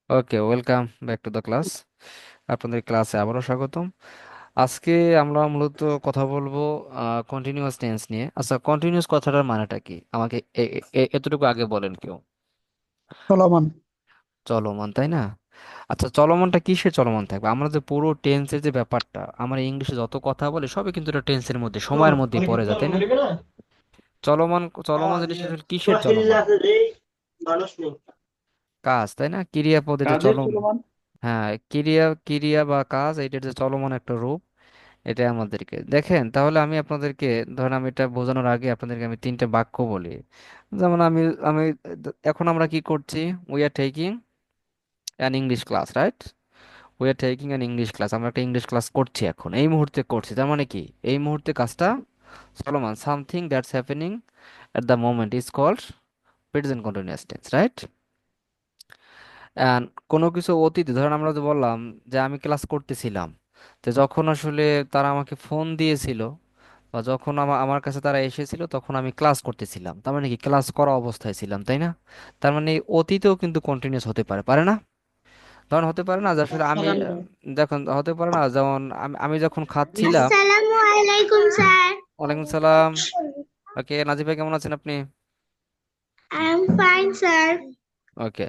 Okay, welcome back to the class. আপনাদের ক্লাসে আবারও স্বাগতম। আজকে আমরা মূলত কথা বলবো কন্টিনিউয়াস টেন্স নিয়ে। আচ্ছা, কন্টিনিউয়াস কথাটার মানেটা কি আমাকে এতটুকু আগে বলেন কেউ। চলমান। চলমান, তাই না? আচ্ছা, চলমানটা কিসে চলমান থাকবে? আমরা যে পুরো টেন্সের যে ব্যাপারটা, আমরা ইংলিশে যত কথা বলি সবই কিন্তু এটা টেন্সের মধ্যে, সময়ের মধ্যে পড়ে যায়, তাই না? চলমান চলমান জিনিসটা আসলে কিসের চলমান? কাজ, তাই না? ক্রিয়াপদে যে কাজের চলমান। হ্যাঁ, ক্রিয়া ক্রিয়া বা কাজ, এটার যে চলমান একটা রূপ, এটা আমাদেরকে দেখেন। তাহলে আমি আপনাদেরকে, ধরেন আমি এটা বোঝানোর আগে আপনাদেরকে আমি তিনটে বাক্য বলি। যেমন আমি আমি এখন আমরা কি করছি? We are taking an English class, right? We are taking an English class, আমরা একটা ইংলিশ ক্লাস করছি, এখন এই মুহূর্তে করছি। তার মানে কি এই মুহূর্তে কাজটা চলমান। Something that's happening at the moment is called present continuous tense, right? And কোনো কিছু অতীতে, ধরেন আমরা যে বললাম যে আমি ক্লাস করতেছিলাম, তো যখন আসলে তারা আমাকে ফোন দিয়েছিল বা যখন আমার কাছে তারা এসেছিল তখন আমি ক্লাস করতেছিলাম, তার মানে কি ক্লাস করা অবস্থায় ছিলাম, তাই না? তার মানে এই অতীতেও কিন্তু কন্টিনিউস হতে পারে, পারে না? ধরেন হতে পারে না যে আসলে আমি দেখুন, হতে পারে না যেমন আমি যখন খাচ্ছিলাম। আসসালামু আলাইকুম স্যার। ওয়ালাইকুম সালাম। ওকে, নাজিব ভাই কেমন আছেন আপনি? I am fine sir. Okay.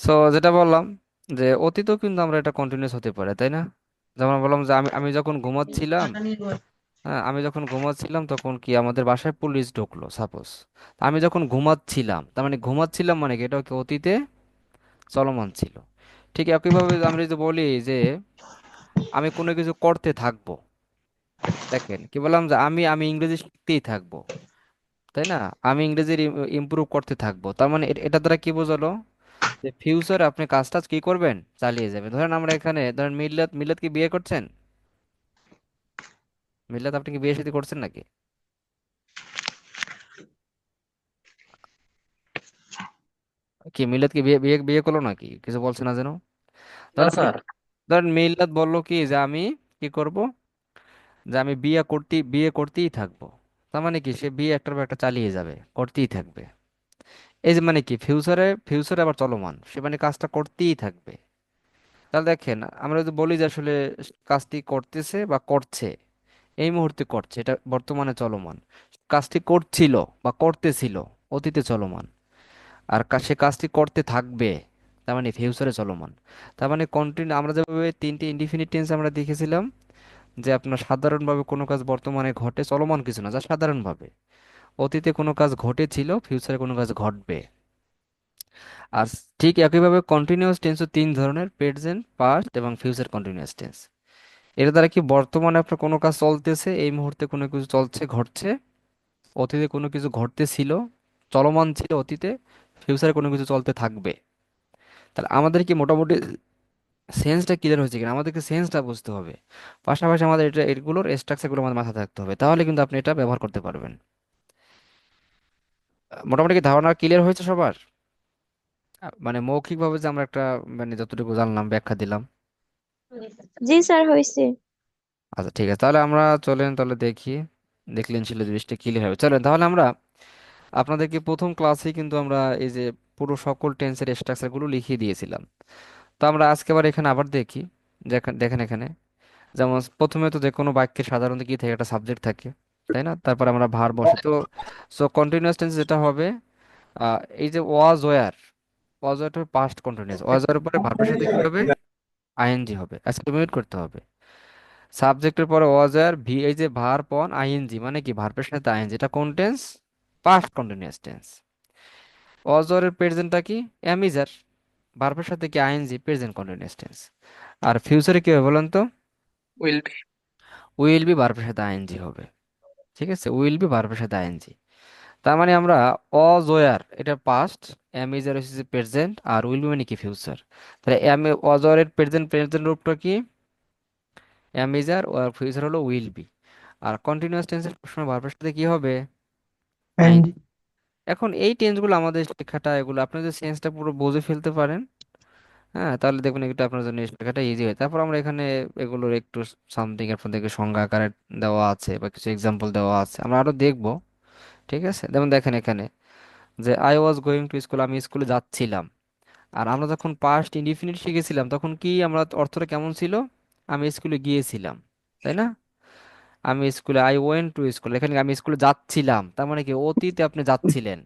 So যেটা বললাম যে অতীতেও কিন্তু আমরা এটা কন্টিনিউস হতে পারে, তাই না? যেমন বললাম যে আমি যখন ঘুমাচ্ছিলাম, হ্যাঁ, আমি যখন ঘুমাচ্ছিলাম তখন কি আমাদের বাসায় পুলিশ ঢুকলো, সাপোজ। আমি যখন ঘুমাচ্ছিলাম, তার মানে ঘুমাচ্ছিলাম মানে কি, এটা কি অতীতে চলমান ছিল। ঠিক একইভাবে আমরা যদি বলি যে আমি কোনো কিছু করতে থাকবো, দেখেন কি বললাম যে আমি আমি ইংরেজি শিখতেই থাকবো, তাই না? আমি ইংরেজির ইমপ্রুভ করতে থাকবো, তার মানে এটা দ্বারা কি বোঝালো যে ফিউচারে আপনি কাজটা কি করবেন, চালিয়ে যাবেন। ধরেন আমরা এখানে ধরেন মিল্লাত মিল্লাত কি বিয়ে করছেন? মিল্লাত, আপনি কি বিয়ে শাদী করছেন নাকি? কি মিল্লাত কি বিয়ে বিয়ে বিয়ে করলো নাকি? কিছু বলছে না যেন। না ধরেন স্যার। ধরেন মিল্লাত বললো কি যে আমি কি করব, যে আমি বিয়ে করতেই থাকবো। তার মানে কি সে বিয়ে একটার পর একটা চালিয়ে যাবে, করতেই থাকবে। এই যে মানে কি ফিউচারে আবার চলমান, সে মানে কাজটা করতেই থাকবে। তাহলে দেখেন, আমরা যদি বলি যে আসলে কাজটি করতেছে বা করছে, এই মুহূর্তে করছে, এটা বর্তমানে চলমান। কাজটি করছিল বা করতেছিল, অতীতে চলমান। আর সে কাজটি করতে থাকবে, তার মানে ফিউচারে চলমান। তার মানে কন্টিনিউ, আমরা যেভাবে তিনটি ইনডিফিনিট টেন্স আমরা দেখেছিলাম, যে আপনার সাধারণভাবে কোনো কাজ বর্তমানে ঘটে, চলমান কিছু না, যা সাধারণভাবে অতীতে কোনো কাজ ঘটেছিল, ফিউচারে কোনো কাজ ঘটবে। আর ঠিক একইভাবে কন্টিনিউয়াস টেন্সও তিন ধরনের: প্রেজেন্ট, পাস্ট এবং ফিউচার কন্টিনিউয়াস টেন্স। এর দ্বারা কি বর্তমানে আপনার কোনো কাজ চলতেছে, এই মুহূর্তে কোনো কিছু চলছে, ঘটছে। অতীতে কোনো কিছু ঘটতেছিল, চলমান ছিল অতীতে। ফিউচারে কোনো কিছু চলতে থাকবে। তাহলে আমাদের কি মোটামুটি সেন্সটা ক্লিয়ার হয়েছে কিনা? আমাদেরকে সেন্সটা বুঝতে হবে, পাশাপাশি আমাদের এগুলোর স্ট্রাকচারগুলো আমাদের মাথায় থাকতে হবে, তাহলে কিন্তু আপনি এটা ব্যবহার করতে পারবেন। মোটামুটি কি ধারণা ক্লিয়ার হয়েছে সবার? মানে মৌখিকভাবে যে আমরা একটা, মানে যতটুকু জানলাম ব্যাখ্যা দিলাম। জি স্যার, হয়েছে। আচ্ছা ঠিক আছে, তাহলে আমরা চলেন তাহলে দেখি। দেখলেন ছিল জিনিসটা ক্লিয়ার হবে, চলেন তাহলে আমরা আপনাদেরকে প্রথম ক্লাসে কিন্তু আমরা এই যে পুরো সকল টেন্সের স্ট্রাকচারগুলো লিখিয়ে দিয়েছিলাম। তো আমরা আজকে আবার এখানে আবার দেখি। দেখেন দেখেন এখানে, যেমন প্রথমে তো যে কোনো বাক্যে সাধারণত কি থাকে, একটা সাবজেক্ট থাকে, তাই না? তারপর আমরা ভার বসে তো। সো কন্টিনিউয়াস টেন্স যেটা হবে, এই যে ওয়াজ ওয়্যার, ওয়াজ ওয়্যার পাস্ট কন্টিনিউয়াস, ওয়াজ ওয়্যার পরে ভার্বের সাথে কি হবে? আইএনজি হবে। আচ্ছা, তুমি wait করতে হবে। সাবজেক্টের পরে ওয়াজ ওয়্যার ভি, এই যে ভার্ব অন আইএনজি, মানে কি ভার্বের সাথে আইএনজি, এটা কোন tense? Past continuous tense. Was ওয়্যারের প্রেজেন্টটা কি? অ্যামিজার, ভার্বের সাথে কি আইএনজি, প্রেজেন্ট কন্টিনিউয়াস টেন্স। আর ফিউচারে কি হবে বলেন তো? Will be. উইল বি ভার্বের সাথে আইএনজি হবে। ঠিক আছে, উইল বি ভার্বের সাথে আইএনজি। তার মানে আমরা ওয়াজ ওয়্যার এটা পাস্ট, অ্যামিজার হচ্ছে প্রেজেন্ট, আর উইল বি মানে কি ফিউচার। তাহলে ওয়াজ ওয়্যারের প্রেজেন্ট প্রেজেন্ট রূপটা কি? অ্যামিজার, আর ফিউচার হলো উইল বি। আর কন্টিনিউয়াস টেন্সের সবসময় ভার্বের সাথে কি হবে? আইএনজি। এখন এই টেন্সগুলো আমাদের শেখাটা, এগুলো আপনি যদি সেন্সটা পুরো বুঝে ফেলতে পারেন, হ্যাঁ, তাহলে দেখবেন এটা আপনার জন্য শেখাটা ইজি হয়। তারপর আমরা এখানে এগুলোর একটু সামথিং আপনাদেরকে সংজ্ঞা আকারে দেওয়া আছে বা কিছু এক্সাম্পল দেওয়া আছে, আমরা আরো দেখবো। ঠিক আছে, যেমন দেখেন এখানে যে I was going to school, আমি স্কুলে যাচ্ছিলাম। আর আমরা যখন পাস্ট ইনডিফিনিট শিখেছিলাম তখন কি আমরা অর্থটা কেমন ছিল? আমি স্কুলে গিয়েছিলাম, তাই না? আমি স্কুলে, আই ওয়েন্ট টু স্কুল, এখানে আমি স্কুলে যাচ্ছিলাম, তার মানে কি অতীতে আপনি যাচ্ছিলেন,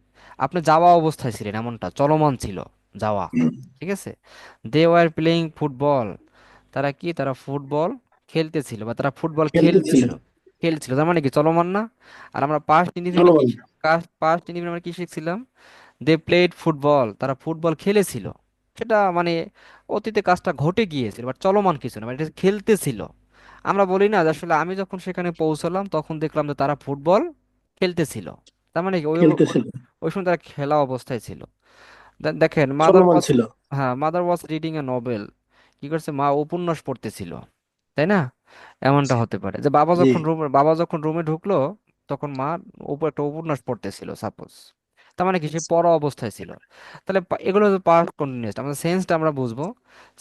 আপনি যাওয়া অবস্থায় ছিলেন, এমনটা চলমান ছিল যাওয়া। ঠিক আছে। দে ওয়ার প্লেইং ফুটবল, তারা কি, তারা ফুটবল খেলতেছিল বা তারা ফুটবল খেলতেছিল। খেলছিল। খেলছিল তার মানে কি চলমান না? আর আমরা পাস্ট ইনডিফিনিট কি, চলমান। পাস্ট ইনডিফিনিট আমরা কি শিখছিলাম? দে প্লেড ফুটবল, তারা ফুটবল খেলেছিল। সেটা মানে অতীতে কাজটা ঘটে গিয়েছিল, বাট চলমান কিছু না, মানে এটা খেলতেছিল। আমরা বলি না যে আসলে আমি যখন সেখানে পৌঁছলাম তখন দেখলাম যে তারা ফুটবল খেলতেছিল। তার মানে কি ওই ওই খেলতেছিল। ওই সময় তারা খেলা অবস্থায় ছিল। দেখেন, মাদার চলমান ওয়াজ, ছিল। হ্যাঁ, mother was reading a Nobel, কি করছে, মা উপন্যাস পড়তেছিল, তাই না? এমনটা হতে পারে যে জি। বাবা যখন রুমে ঢুকলো তখন মা উপর একটা উপন্যাস পড়তেছিল সাপোজ। তার মানে কি সে পড়া অবস্থায় ছিল। তাহলে এগুলো হচ্ছে পাস্ট কন্টিনিউয়াস, আমাদের সেন্সটা আমরা বুঝবো।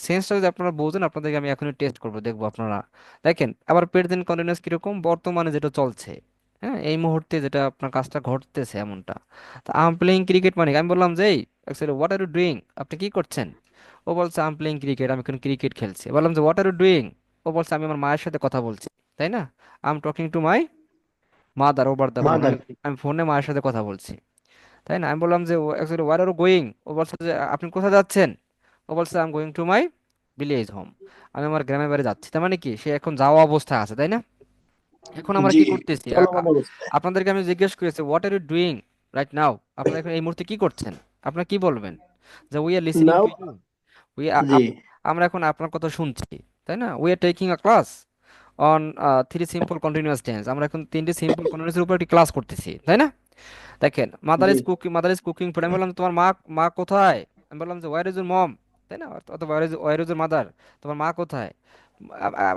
সেন্সটা যদি আপনারা বোঝেন, আপনাদেরকে আমি এখনই টেস্ট করবো, দেখবো আপনারা। দেখেন আবার প্রেজেন্ট কন্টিনিউয়াস কিরকম, বর্তমানে যেটা চলছে, হ্যাঁ, এই মুহূর্তে যেটা আপনার কাজটা ঘটতেছে এমনটা। তো আম প্লেইং ক্রিকেট, মানে আমি বললাম যে actually what are you doing, আপনি কি করছেন? ও বলছে আম প্লেইং ক্রিকেট, আমি এখন ক্রিকেট খেলছি। বললাম যে হোয়াট আর ইউ ডুইং, ও বলছে আমি আমার মায়ের সাথে কথা বলছি, তাই না? Am talking to my mother over the phone, mother. আমি ফোনে মায়ের সাথে কথা বলছি, তাই না? আমি বললাম যে অ্যাকচুয়ালি ওয়ার আর গোয়িং, ও বলছে যে আপনি কোথায় যাচ্ছেন? ও বলছে am going to my village home, আমি আমার গ্রামের বাড়ি যাচ্ছি। তার মানে কি সে এখন যাওয়া অবস্থায় আছে, তাই না? এখন আমরা জি। কি করতেছি, চলমান অবস্থায়। আপনাদেরকে আমি জিজ্ঞেস করেছি what are you doing right now, আপনারা এখন এই মুহূর্তে কি করছেন? আপনারা কি বলবেন? যে we are listening now. To you, we, জি। আমরা এখন আপনার কথা শুনছি, তাই না? We are taking a class on three simple continuous tense, আমরা এখন তিনটি সিম্পল কন্টিনিউয়াস এর উপর একটি ক্লাস করতেছি, তাই না? দেখেন, জি। মাদার ইজ কুকিং ফুড, আমি বললাম তোমার মা, মা কোথায়? আমি বললাম যে ওয়ার ইজ ইউর মম, তাই না? অথবা ওয়ার ইজ ইউর মাদার, তোমার মা কোথায়?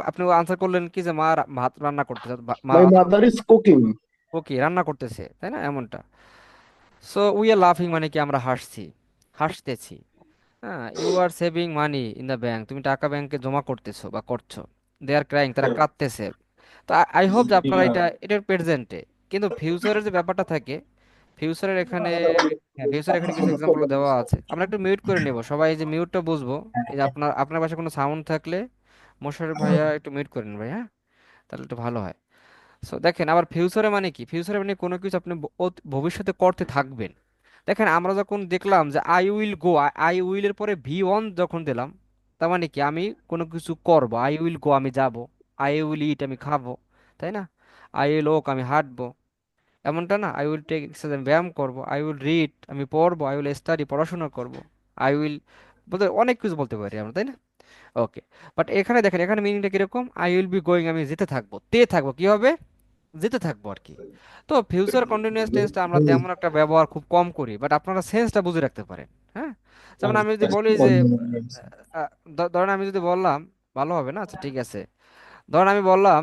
আপনি আনসার করলেন কি যে মা ভাত রান্না করতেছে, মা মাই অথবা মাদার ইজ কুকিং। ওকে রান্না করতেছে, তাই না? এমনটা। সো উই আর লাফিং, মানে কি আমরা হাসছি, হাসতেছি। হ্যাঁ, you are saving money in the bank, তুমি টাকা ব্যাংকে জমা করতেছো বা করছো। দে আর ক্রাইং, তারা কাঁদতেছে। তো আই হোপ যে আপনারা এটার প্রেজেন্টে, কিন্তু ফিউচারের যে ব্যাপারটা থাকে, ফিউচারের এখানে, হ্যাঁ ফিউচারের এখানে কিছু এক্সাম্পল দেওয়া আছে। আমরা একটু মিউট করে নেব সবাই, এই যে মিউটটা বুঝবো। এই যে আপনার পাশে কোনো সাউন্ড থাকলে মোশাররফ ভাইয়া একটু মিউট করে নেন ভাই, হ্যাঁ, তাহলে একটু ভালো হয়। সো দেখেন, আবার ফিউচারে মানে কি, ফিউচারে মানে কোনো কিছু আপনি ভবিষ্যতে করতে থাকবেন। দেখেন আমরা যখন দেখলাম যে I will go, I will এর পরে ভি অন যখন দিলাম, তার মানে কি আমি কোনো কিছু করব, আই উইল গো আমি যাব, আই উইল ইট আমি খাবো, তাই না? আই উইল ওক আমি হাঁটবো, এমনটা না? আই উইল টেক এক্সারসাইজ আমি ব্যায়াম করবো, আই উইল রিড আমি পড়বো, আই উইল স্টাডি পড়াশোনা করবো, আই উইল, বলতে অনেক কিছু বলতে পারি আমরা, তাই না? ওকে। বাট এখানে দেখেন, এখানে মিনিংটা কিরকম, আই উইল বি গোয়িং আমি যেতে থাকবো, তে থাকবো, কি হবে, যেতে থাকবো আর কি। তো ফিউচার কন্টিনিউয়াস টেন্সটা আমরা তেমন একটা ব্যবহার খুব কম করি, বাট আপনারা সেন্সটা বুঝে রাখতে পারেন। হ্যাঁ, যেমন আমি যদি বলি যে ধরেন আমি যদি বললাম, ভালো হবে না? আচ্ছা ঠিক আছে, ধরেন আমি বললাম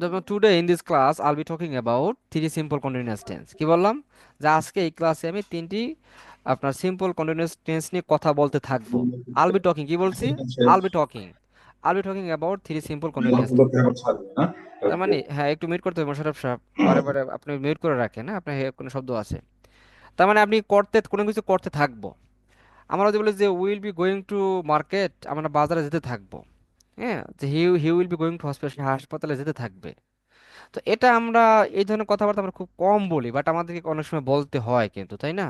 যেমন today in this class Al be talking about three simple continuous tense, কি বললাম, যে আজকে এই ক্লাসে আমি তিনটি আপনার সিম্পল কন্টিনিউয়াস টেন্স নিয়ে কথা বলতে থাকবো। আল বি টকিং, কি বলছি, I'll be talking, I'll be talking about three simple continuous. তার মানে হ্যাঁ, একটু মিউট করতে হবে মোশাররফ সাহেব, বারে বারে আপনি মিউট করে রাখেন, হ্যাঁ, আপনার কোনো শব্দ আছে। তার মানে আপনি কোনো কিছু করতে থাকবো। আমরা যদি বলি যে will be going to market, আমরা বাজারে যেতে থাকবো। হ্যাঁ, যে he will be going to hospital, সে হাসপাতালে যেতে থাকবে। তো এটা আমরা, এই ধরনের কথাবার্তা আমরা খুব কম বলি, বাট আমাদেরকে অনেক সময় বলতে হয় কিন্তু, তাই না?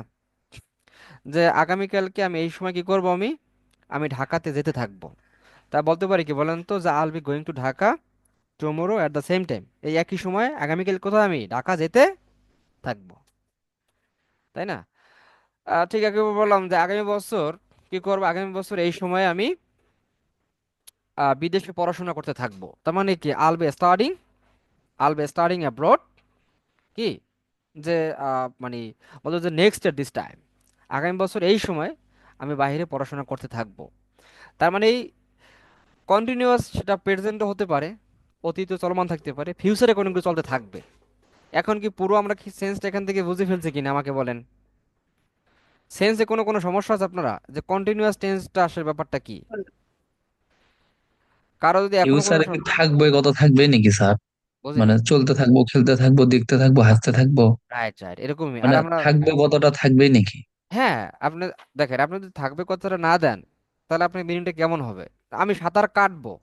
যে আগামীকালকে আমি এই সময় কি করব, আমি আমি ঢাকাতে যেতে থাকবো। তা বলতে পারি কি বলেন তো, যে I'll be going to Dhaka tomorrow at the same time, এই একই সময় আগামীকাল কোথাও আমি ঢাকা যেতে থাকবো, তাই না? ঠিক আছে, বললাম যে আগামী বছর কি করবো, আগামী বছর এই সময় আমি বিদেশে পড়াশোনা করতে থাকবো। তার মানে কি আল বি স্টাডিং অ্যাব্রড, কি, যে মানে বলতো যে নেক্সট এট দিস টাইম, আগামী বছর এই সময় আমি বাইরে পড়াশোনা করতে থাকবো। তার মানে এই কন্টিনিউয়াস, সেটা প্রেজেন্টও হতে পারে, অতীতে চলমান থাকতে পারে, ফিউচারে কোনো কিছু চলতে থাকবে। এখন কি পুরো আমরা কি সেন্সটা এখান থেকে বুঝে ফেলছি কিনা আমাকে বলেন? সেন্সে কোনো কোনো সমস্যা আছে আপনারা, যে কন্টিনিউয়াস টেন্সটা আসলে ব্যাপারটা কি? কারো যদি এখনো কোনো ফিউচারে কি থাকবে, কত থাকবে নাকি স্যার? মানে বোঝেনি? চলতে থাকবো, খেলতে থাকবো, দেখতে থাকবো, হাসতে থাকবো, রাইট রাইট, এরকমই। আর মানে আমরা, থাকবে কতটা থাকবেই নাকি? হ্যাঁ, আপনি দেখেন, আপনি যদি থাকবে কথাটা না দেন, তাহলে আপনার মিনিংটা কেমন হবে? আমি সাঁতার কাটবো,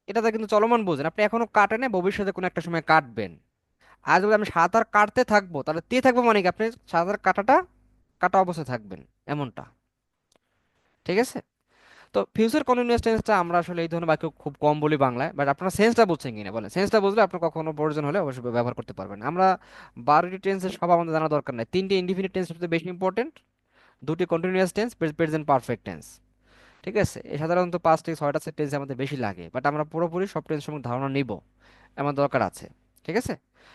এটাতে কিন্তু চলমান বোঝেন, আপনি এখনো কাটেন, ভবিষ্যতে কোনো একটা সময় কাটবেন। আর যদি আমি সাঁতার কাটতে থাকবো, তাহলে তে থাকবো মানে কি, আপনি সাঁতার কাটা অবস্থায় থাকবেন, এমনটা। ঠিক আছে? তো ফিউচার কন্টিনিউয়াস টেন্সটা আমরা আসলে এই ধরনের বাক্য খুব কম বলি বাংলায়, বাট আপনারা সেন্সটা বুঝছেন কিনা বলেন? সেন্সটা বুঝলে আপনার কখনো প্রয়োজন হলে অবশ্যই ব্যবহার করতে পারবেন। আমরা 12টি টেন্সের সব আমাদের জানা দরকার নাই, 3টি ইনডিফিনিট টেন্স সবচেয়ে বেশি ইম্পর্টেন্ট, 2টি continuous tense, present perfect tense. ঠিক আছে? এই সাধারণত 5 থেকে 6টা টেন্স আমাদের বেশি লাগে, বাট আমরা পুরোপুরি সব টেন্স সম্পর্কে ধারণা নিব, আমার দরকার আছে। ঠিক আছে?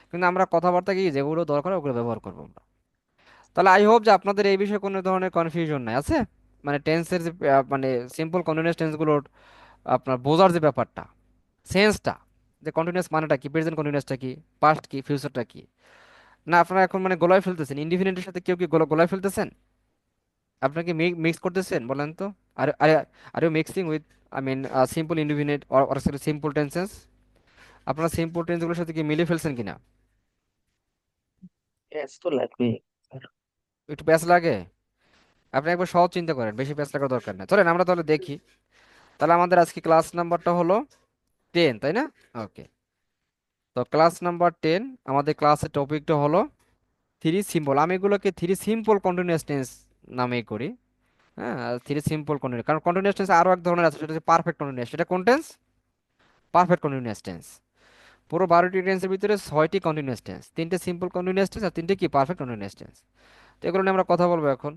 কিন্তু আমরা কথাবার্তা কি যেগুলো দরকার ওগুলো ব্যবহার করবো আমরা। তাহলে আই হোপ যে আপনাদের এই বিষয়ে কোনো ধরনের কনফিউশন নাই আছে, মানে টেন্সের যে মানে সিম্পল কন্টিনিউয়াস টেন্সগুলোর আপনার বোঝার যে ব্যাপারটা, সেন্সটা, যে কন্টিনিউয়াস মানেটা কি, প্রেজেন্ট কন্টিনিউয়াসটা কি, পাস্ট কি, ফিউচারটা কি। না আপনারা এখন মানে গোলায় ফেলতেছেন, ইনডিফিনিটের সাথে কেউ কি গোলায় ফেলতেছেন? আপনারা কি মিক্স করতেছেন বলেন তো? Are are are you mixing with, I mean, simple indefinite or simple tenses? আপনারা সিম্পল টেন্সগুলোর সাথে কি মিলিয়ে ফেলছেন কিনা? Yes তো লাগবে। একটু প্যাচ লাগে? আপনি একবার সহজ চিন্তা করেন, বেশি প্যাচ লাগার দরকার নেই। চলেন আমরা তাহলে দেখি। তাহলে আমাদের আজকে ক্লাস নাম্বারটা হলো 10, তাই না? ওকে। তো ক্লাস নাম্বার 10, আমাদের ক্লাসের টপিকটা হলো থ্রি সিম্পল। আমি এগুলোকে থ্রি সিম্পল কন্টিনিউয়াস টেন্স নামেই করি। হ্যাঁ, থ্রি সিম্পল কন্টিনিউয়াস, কারণ কন্টিনিউয়াস টেন্স আরো এক ধরনের আছে, সেটা হচ্ছে পারফেক্ট কন্টিনিউয়াস। সেটা কোন টেন্স? Perfect continuous tense. পুরো 12টি টেন্সের ভিতরে 6টি কন্টিনিউয়াস টেন্স, 3টে সিম্পল কন্টিনিউয়াস টেন্স আর 3টে কি পারফেক্ট কন্টিনিউয়াস টেন্স। তো এগুলো নিয়ে আমরা কথা বলবো এখন।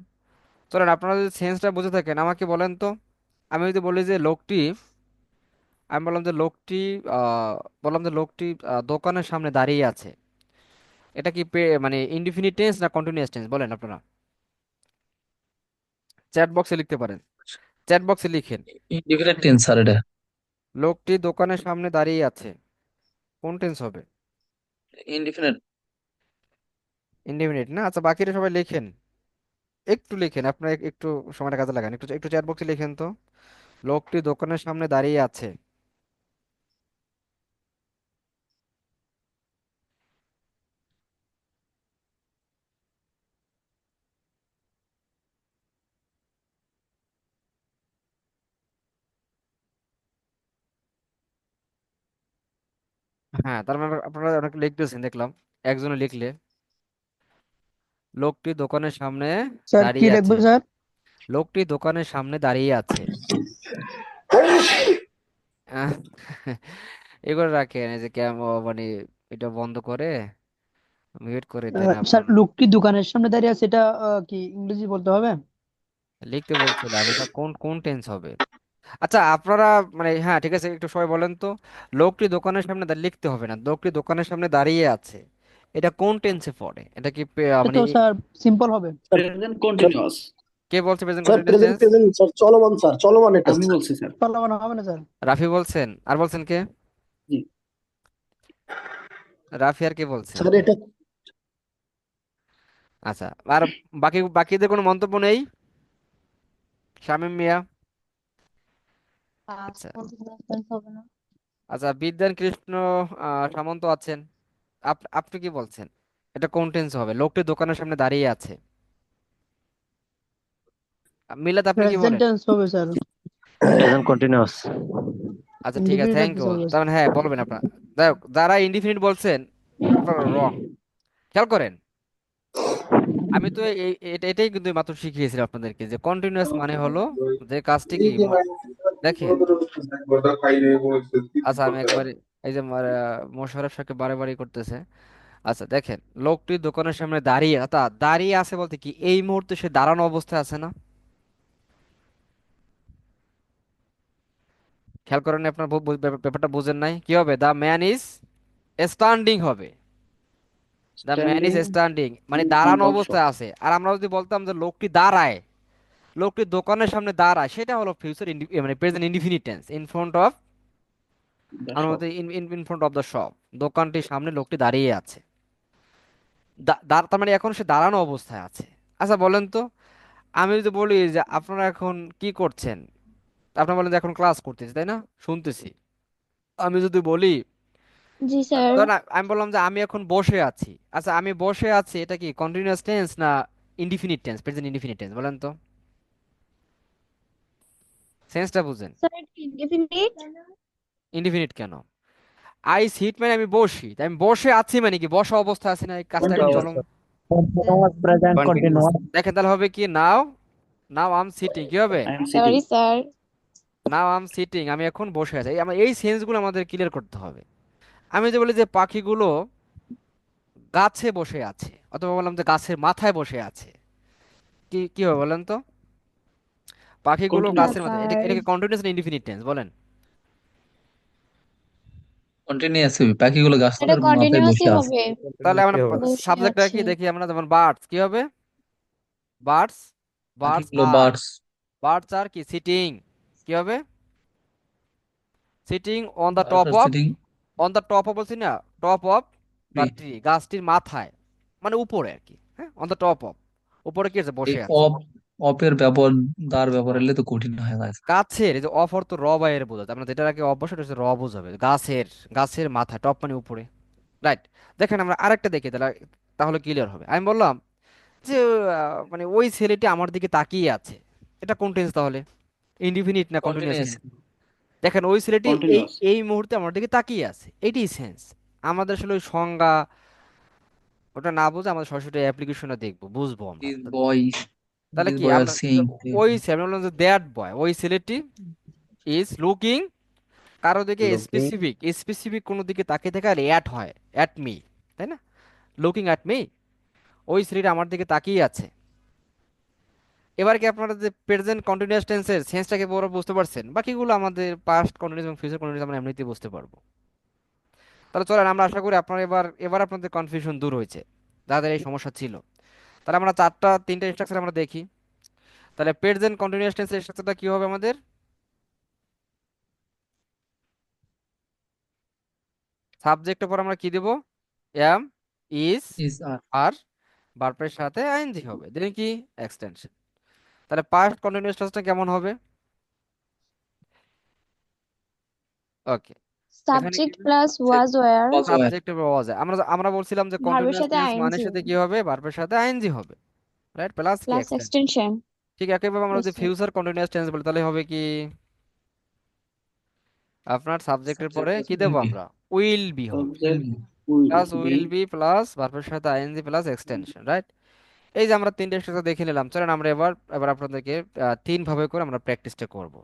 চলেন, আপনারা যদি সেন্সটা বুঝে থাকেন আমাকে বলেন তো। আমি যদি বলি যে লোকটি, আমি বললাম যে লোকটি, আহ বললাম যে লোকটি দোকানের সামনে দাঁড়িয়ে আছে, এটা কি মানে ইনডিফিনিট টেন্স না কন্টিনিউয়াস টেন্স বলেন আপনারা? চ্যাট বক্সে লিখতে পারেন, চ্যাট বক্সে লিখেন। ইনডিফিনিট টেন্স স্যার এটা। লোকটি দোকানের সামনে দাঁড়িয়ে আছে, কোন টেন্স হবে? ইনডিফিনিট। ইনডিফিনিট না? আচ্ছা, বাকিরা সবাই লিখেন, একটু লিখেন, আপনার একটু সময়টা কাজে লাগান, একটু একটু চ্যাট বক্সে লিখেন তো। লোকটি দোকানের সামনে দাঁড়িয়ে আছে। হ্যাঁ, তার মানে আপনারা অনেকে লিখতেছেন দেখলাম, একজনে লিখলে। লোকটি দোকানের সামনে স্যার কি দাঁড়িয়ে লিখবো আছে, স্যার? লোকটি দোকানের সামনে দাঁড়িয়ে আছে। আহ, এগুলো রাখেন, এই যে মানে এটা বন্ধ করে মিউট করে দেন স্যার আপনার। লোকটি দোকানের সামনে দাঁড়িয়ে আছে, এটা কি ইংরেজি বলতে হবে? লিখতে বলছিলাম, এটা কোন কোন টেন্স হবে? আচ্ছা আপনারা, মানে হ্যাঁ ঠিক আছে, একটু সবাই বলেন তো। লোকটি দোকানের সামনে লিখতে হবে না, লোকটি দোকানের সামনে দাঁড়িয়ে আছে, এটা কোন টেন্সে পড়ে? এটা কি এটা মানে তো স্যার সিম্পল হবে। Present continuous. কে বলছে present sir continuous present tense? Present sir, চলমান স্যার, চলমান এটা আমি স্যার। বলছি স্যার। চলমান হবে না স্যার? রাফি বলছেন, আর বলছেন কে? জি। রাফি আর কে বলছেন? স্যার এটা আচ্ছা, আর বাকিদের কোনো মন্তব্য নেই? শামিম মিয়া? আচ্ছা, হবে না। আচ্ছা, বিদ্যান কৃষ্ণ সামন্ত আছেন, আপনি কি বলছেন? এটা কোন টেন্স হবে? লোকটি দোকানের সামনে দাঁড়িয়ে আছে। মিলাদ আপনি কি প্রেজেন্ট বলেন? টেন্স হবে স্যার। Present continuous. আচ্ছা ঠিক আছে, ইনডিফিনিট থ্যাংক টেন্স ইউ। হবে তার স্যার। মানে হ্যাঁ বলবেন আপনারা। যাই হোক, যারা ইনডিফিনিট বলছেন আপনারা রং। খেয়াল করেন, আমি তো এটাই কিন্তু মাত্র শিখিয়েছিলাম আপনাদেরকে, যে কন্টিনিউয়াস মানে হলো যে কাজটি কি দেখেন। আচ্ছা আমি একবার, এই যে মোশাররফ সাহেব বারে বারে করতেছে। আচ্ছা দেখেন, লোকটি দোকানের সামনে দাঁড়িয়ে, দাঁড়িয়ে আছে বলতে কি এই মুহূর্তে সে দাঁড়ানো অবস্থায় আছে না? খেয়াল করেন, আপনার ব্যাপারটা বুঝেন নাই? কি হবে? দ্য ম্যান ইজ স্ট্যান্ডিং হবে। The man is standing standing মানে ইন ফ্রন্ট দাঁড়ানো অফ শপ। অবস্থায় আছে। আর আমরা যদি বলতাম যে লোকটি দাঁড়ায়, লোকটি দোকানের সামনে দাঁড়ায়, সেটা হলো ফিউচার মানে present indefinite tense, in front of. The আমরা শপ। বলতে in in front of the shop, দোকানটির সামনে লোকটি দাঁড়িয়ে আছে। তার মানে এখন সে দাঁড়ানো অবস্থায় আছে। আচ্ছা বলেন তো, আমি যদি বলি যে আপনারা এখন কি করছেন, আপনারা বলেন যে এখন ক্লাস করতেছি, তাই না? শুনতেছি। আমি যদি বলি, জি স্যার। ধর না, আমি বললাম যে আমি এখন বসে আছি। আচ্ছা, আমি বসে আছি, এটা কি কন্টিনিউয়াস টেন্স না indefinite tense, present indefinite tense, বলেন তো সেন্সটা বুঝেন। স্যার এটা ইনডেফিনিট। ইনডিফিনিট কেন? আই সিট মানে আমি বসি, তাই আমি বসে আছি মানে কি বসা অবস্থা আছে না, এই কাজটা এখন Continuous. চলমান। Continuous present Continuous. continuous. দেখেন তাহলে হবে কি, নাও, নাও আম সিটিং, কি হবে? I am sorry sitting. Sir. Now am sitting, আমি এখন বসে আছি। আমার এই সেন্সগুলো আমাদের ক্লিয়ার করতে হবে। আমি যে বলি যে পাখিগুলো গাছে বসে আছে, অথবা বললাম যে গাছের মাথায় বসে আছে, কি কি হবে বলেন তো? পাখিগুলো না Continuous. গাছের মাথায়, এটা স্যার, এটাকে কন্টিনিউয়াস না ইনডিফিনিট টেন্স বলেন? কন্টিনিউয়াস পাখিগুলো এটা গাছের মাথায় বসে কন্টিনিউয়াসই আছে। হবে। তাহলে আমরা বসে সাবজেক্টটা আছে। কি দেখি আমরা, যেমন বার্ডস, কি হবে? বার্ডস, বার্ডস পাখিগুলো আর, বার্ডস বার্ডস আর কি সিটিং, কি হবে? Sitting on the birds top আর of, sitting on the top of বলছি না, top of the tree. Tree, গাছটির মাথায়, মানে উপরে আর কি, হ্যাঁ, অন দ্য টপ অফ, উপরে কি আছে, এই বসে আছে। অফ, অফের ব্যবহার, দার ব্যবহার এলে তো কঠিন হয়ে যায়। গাছের, এই যে অফ অর্থ র বা এর বোঝাতে, আমরা যেটার আগে অফ বসে এটা হচ্ছে র বোঝাবে, গাছের, গাছের মাথায়, টপ মানে উপরে, রাইট। দেখেন আমরা আরেকটা দেখি তাহলে, তাহলে ক্লিয়ার হবে। আমি বললাম যে মানে ওই ছেলেটি আমার দিকে তাকিয়ে আছে, এটা কোন টেন্স তাহলে? ইনডিফিনিট না কন্টিনিউয়াস? কন্টিনিউয়াস। দেখেন ওই ছেলেটি এই Continuous. এই মুহূর্তে আমার দিকে তাকিয়ে আছে, এটাই সেন্স। আমাদের আসলে ওই সংজ্ঞা ওটা না বুঝে আমাদের সরাসরি অ্যাপ্লিকেশনে দেখবো, বুঝবো আমরা। দিস বয়, তাহলে দিস কি বয় আর আমরা যে সেইং। ওই আমি বললাম যে দ্যাট বয়, ওই ছেলেটি ইজ লুকিং, কারো দিকে Looking. স্পেসিফিক, স্পেসিফিক কোনো দিকে তাকিয়ে থাকে আর অ্যাট হয়, অ্যাট মি, তাই না? লুকিং অ্যাট মি, ওই ছেলেটা আমার দিকে তাকিয়ে আছে। এবার কি আপনারা যে প্রেজেন্ট কন্টিনিউয়াস টেন্সের সেন্সটাকে বড় বুঝতে পারছেন? বাকিগুলো আমাদের পাস্ট কন্টিনিউয়াস এবং ফিউচার কন্টিনিউয়াস আমরা এমনিতেই বুঝতে পারবো। তাহলে চলেন আমরা আশা করি আপনার এবার এবার আপনাদের কনফিউশন দূর হয়েছে, যাদের এই সমস্যা ছিল। তাহলে আমরা তিনটা স্ট্রাকচার আমরা দেখি। তাহলে প্রেজেন্ট কন্টিনিউয়াস টেন্সের স্ট্রাকচারটা কি হবে আমাদের? সাবজেক্টের পর আমরা কি দেব? এম, ইজ, ইজ আর। আর, ভার্বের সাথে আইএনজি হবে, দেন কি এক্সটেনশন। তাহলে পাস্ট কন্টিনিউয়াস টেন্সটা কেমন হবে? ওকে, এখানে কি subject plus was wire, was wire. Subject পাওয়া যায়, আমরা আমরা বলছিলাম যে ভার্বের কন্টিনিউয়াস সাথে টেন্স মানের আইএনজি সাথে কি হবে, ভার্বের সাথে আইএনজি হবে, রাইট, প্লাস কি প্লাস এক্সটেনশন। এক্সটেনশন। ঠিক একইভাবে আমরা ইয়েস যদি স্যার। ফিউচার কন্টিনিউয়াস টেন্স বলি তাহলে হবে কি, আপনার সাবজেক্টের পরে Subject কি is দেবো উইল বি। আমরা, উইল বি হবে, subject will plus will be. Be plus ভার্বের সাথে আইএনজি প্লাস এক্সটেনশন, রাইট। এই যে আমরা তিনটে স্ট্রাকচার দেখে নিলাম, চলেন আমরা এবার এবার আপনাদেরকে তিন ভাবে করে আমরা প্র্যাকটিসটা করব।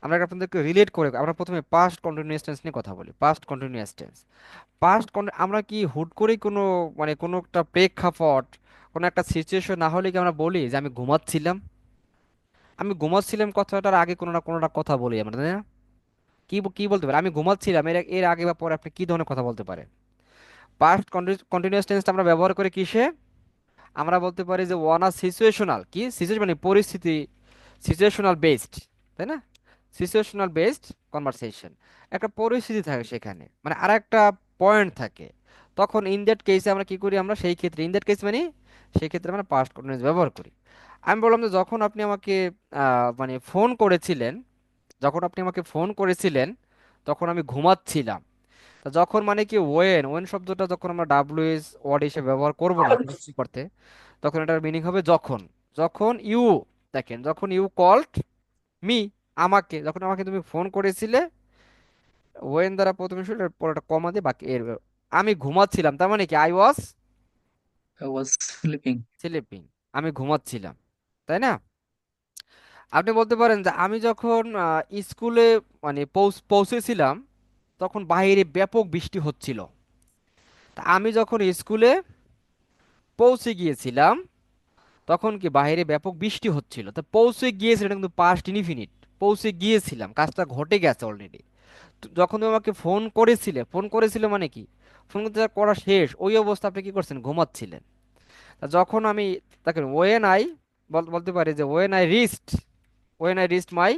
আমরা আপনাদেরকে রিলেট করে, আমরা প্রথমে পাস্ট কন্টিনিউয়াস টেন্স নিয়ে কথা বলি। পাস্ট কন্টিনিউয়াস টেন্স, আমরা কি হুট করেই কোনো মানে কোনো একটা প্রেক্ষাপট, কোনো একটা সিচুয়েশন না হলে কি আমরা বলি যে আমি ঘুমাচ্ছিলাম? আমি ঘুমাচ্ছিলাম কথাটার আগে কোনো না কোনোটা কথা বলি আমরা, তাই না? কি কি বলতে পারি, আমি ঘুমাচ্ছিলাম এর এর আগে বা পরে আপনি কি ধরনের কথা বলতে পারেন? পাস্ট কন্টিনিউয়াস টেন্সটা আমরা ব্যবহার করি কিসে? আমরা বলতে পারি যে ওয়ান আর সিচুয়েশনাল, কি সিচুয়েশন মানে পরিস্থিতি, সিচুয়েশনাল বেসড, তাই না? সিচুয়েশনাল বেসড কনভারসেশন, একটা পরিস্থিতি থাকে সেখানে, মানে আর একটা পয়েন্ট থাকে, তখন ইন দ্যাট কেসে আমরা কি করি, আমরা সেই ক্ষেত্রে ইন দ্যাট কেস মানে সেই ক্ষেত্রে আমরা পাস্ট কন্টিনিউয়াস ব্যবহার করি। আমি বললাম যে যখন আপনি আমাকে মানে ফোন করেছিলেন, যখন আপনি আমাকে ফোন করেছিলেন তখন আমি ঘুমাচ্ছিলাম। তা যখন মানে কি ওয়েন, ওয়েন শব্দটা যখন আমরা ডাব্লিউএস ওয়ার্ড হিসেবে ব্যবহার করব না করতে, তখন এটার মিনিং হবে যখন, যখন ইউ, দেখেন যখন ইউ কল্ড মি, আমাকে, যখন আমাকে তুমি ফোন করেছিলে, ওয়েন দ্বারা প্রথমে শুরু পর একটা কমা দিয়ে বাকি এর, আমি ঘুমাচ্ছিলাম তার মানে কি I was I was sleeping. Sleeping, আমি ঘুমাচ্ছিলাম, তাই না? আপনি বলতে পারেন যে আমি যখন স্কুলে মানে পৌঁছেছিলাম তখন বাইরে ব্যাপক বৃষ্টি হচ্ছিল। তা আমি যখন স্কুলে পৌঁছে গিয়েছিলাম তখন কি বাইরে ব্যাপক বৃষ্টি হচ্ছিল, তা পৌঁছে গিয়েছিল এটা কিন্তু পাস্ট ইনডিফিনিট, পৌঁছে গিয়েছিলাম কাজটা ঘটে গেছে অলরেডি। যখন তুমি আমাকে ফোন করেছিলে, ফোন করেছিলে মানে কি, ফোন করতে যা করা শেষ ওই অবস্থা আপনি কি করছেন, ঘুমাচ্ছিলেন। তা যখন আমি তাকে ওয়েন আই বলতে পারি যে when I reached my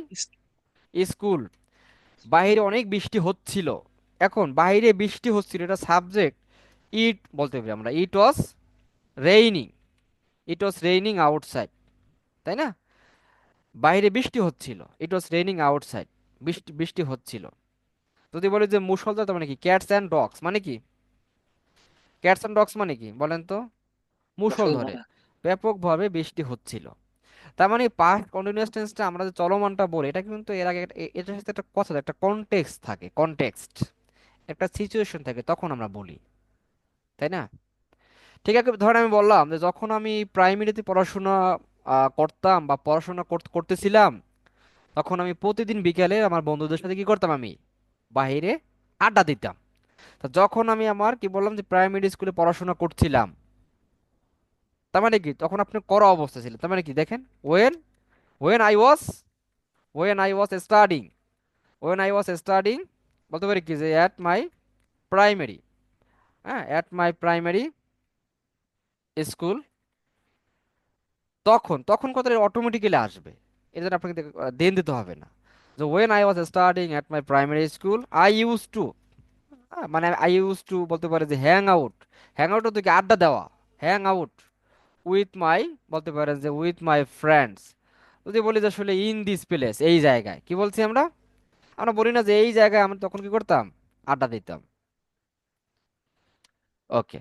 school, বাইরে অনেক বৃষ্টি হচ্ছিল। এখন বাইরে বৃষ্টি হচ্ছিল এটা সাবজেক্ট, ইট বলতে পারি আমরা, raining it was raining outside, তাই না? বাইরে বৃষ্টি হচ্ছিল, ইট ওয়াজ রেইনিং আউটসাইড, বৃষ্টি বৃষ্টি হচ্ছিল। যদি বলি যে মুষলধারে, তার মানে কি ক্যাটস অ্যান্ড ডগস মানে কি, ক্যাটস অ্যান্ড ডগস মানে কি বলেন তো? মুষলধারে, মুষলধারে। ব্যাপকভাবে বৃষ্টি হচ্ছিল। তার মানে পাস্ট কন্টিনিউয়াস টেন্সটা আমরা যে চলমানটা বলি, এটা কিন্তু এর আগে এটার সাথে একটা কথা, একটা কনটেক্সট থাকে, কনটেক্সট, একটা সিচুয়েশন থাকে, তখন আমরা বলি, তাই না? ঠিক আছে, ধরেন আমি বললাম যে যখন আমি প্রাইমারিতে পড়াশোনা করতাম বা পড়াশোনা করতেছিলাম, তখন আমি প্রতিদিন বিকেলে আমার বন্ধুদের সাথে কি করতাম, আমি বাইরে আড্ডা দিতাম। তা যখন আমি আমার কি বললাম যে প্রাইমারি স্কুলে পড়াশোনা করছিলাম, তার মানে কি তখন আপনি করা অবস্থা ছিল, তার মানে কি দেখেন, when when I was when I was studying when I was studying, বলতে পারি কি যে অ্যাট মাই প্রাইমারি, হ্যাঁ, অ্যাট মাই প্রাইমারি স্কুল, তখন তখন কথাটা অটোমেটিক্যালি আসবে, এর জন্য আপনাকে দেন দিতে হবে না। যে when I was studying at my primary school I use to, মানে আই ইউজ টু বলতে পারে যে হ্যাং আউট, হ্যাং আউট হচ্ছে কি আড্ডা দেওয়া, হ্যাং আউট উইথ মাই, বলতে পারেন যে উইথ মাই ফ্রেন্ডস। যদি বলি যে আসলে ইন দিস প্লেস, এই জায়গায় কি বলছি আমরা, আমরা বলি না যে এই জায়গায় আমরা তখন কি করতাম, আড্ডা দিতাম। ওকে,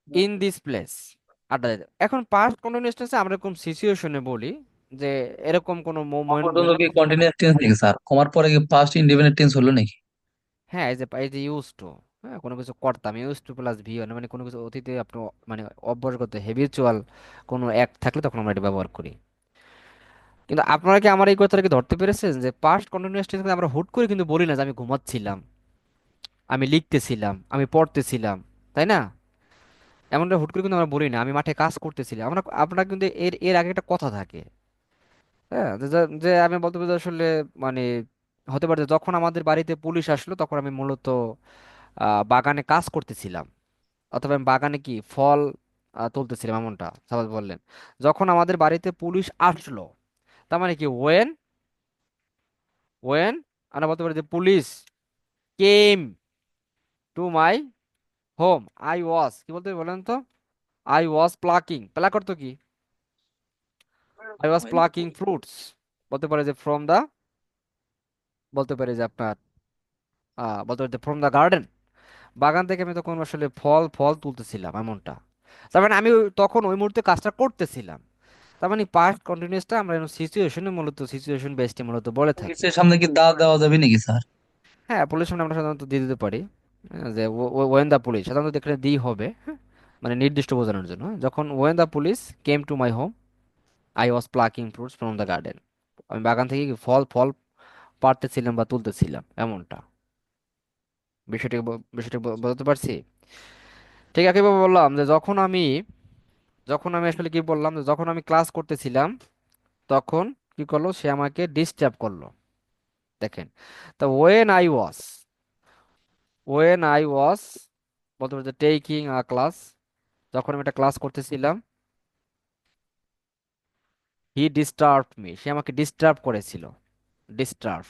ইন দিস প্লেস, আড্ডা দিতাম। এখন পাস্ট কন্টিনিউয়াস টেন্সে আমরা এরকম সিচুয়েশনে বলি যে এরকম কোনো কমা মোমেন্ট পর্যন্ত কি কন্টিনিউয়াস টেন্স নাকি স্যার? কমার পরে কি পাস্ট ইনডিফিনিট টেন্স হলো নাকি? হ্যাঁ, এই যে ইউজ টু, হ্যাঁ, কোনো কিছু করতাম, ইউজ টু প্লাস ভি, মানে কোনো কিছু অতীতে আপনি মানে অভ্যাসগত হ্যাবিচুয়াল কোনো অ্যাক্ট থাকলে তখন আমরা এটা ব্যবহার করি। কিন্তু আপনারা কি আমার এই কথাটা কি ধরতে পেরেছেন যে পাস্ট কন্টিনিউয়াস টেন্স আমরা হুট করে কিন্তু বলি না যে আমি ঘুমাচ্ছিলাম, আমি লিখতেছিলাম, আমি পড়তেছিলাম, তাই না? এমনটা হুট করে কিন্তু আমরা বলি না, আমি মাঠে কাজ করতেছিলাম। আমরা আপনার কিন্তু এর এর আগে একটা কথা থাকে, হ্যাঁ, যে আমি বলতে পারি যে আসলে মানে হতে পারে যে যখন আমাদের বাড়িতে পুলিশ আসলো তখন আমি মূলত বাগানে কাজ করতেছিলাম, অথবা আমি বাগানে কি ফল তুলতেছিলাম, এমনটা সাবাস বললেন। যখন আমাদের বাড়িতে পুলিশ আসলো, তার মানে কি ওয়েন আমরা বলতে পারি যে police came to my home I ওয়াজ, কি বলতে বলেন তো, আই ওয়াজ প্লাকিং, প্লাক অর্থ কি, আই ওয়াজ প্লাকিং ফ্রুটস, বলতে পারে যে ফ্রম দা, বলতে পারে যে আপনার বলতে পারে যে ফ্রম দা গার্ডেন, বাগান থেকে আমি তখন আসলে ফল ফল তুলতেছিলাম, এমনটা। তার মানে আমি তখন ওই মুহূর্তে কাজটা করতেছিলাম। তার মানে পাস্ট কন্টিনিউয়াসটা আমরা সিচুয়েশনে মূলত সিচুয়েশন বেসড মূলত বলে থাকি। পুলিশের সামনে কি দা দেওয়া যাবে নাকি স্যার? হ্যাঁ, পুলিশ মানে আমরা সাধারণত দিয়ে দিতে পারি, যে ওয়েন দা পুলিশ, সাধারণত এখানে দি হবে, হ্যাঁ, মানে নির্দিষ্ট বোঝানোর জন্য, হ্যাঁ? যখন when the police came to my home I was plucking fruits from the garden, আমি বাগান থেকে কি ফল ফল পাড়তেছিলাম বা তুলতেছিলাম, এমনটা। বিষয়টি বোঝাতে পারছি? ঠিক একইভাবে বললাম যে যখন আমি আসলে কি বললাম, যে যখন আমি ক্লাস করতেছিলাম তখন কি করলো, সে আমাকে ডিস্টার্ব করলো, দেখেন। তা ওয়েন আই ওয়াজ বলতে পারছি টেকিং আ ক্লাস, যখন আমি একটা ক্লাস করতেছিলাম, হি ডিস্টার্ব মি, সে আমাকে ডিস্টার্ব করেছিল, ডিস্টার্ব।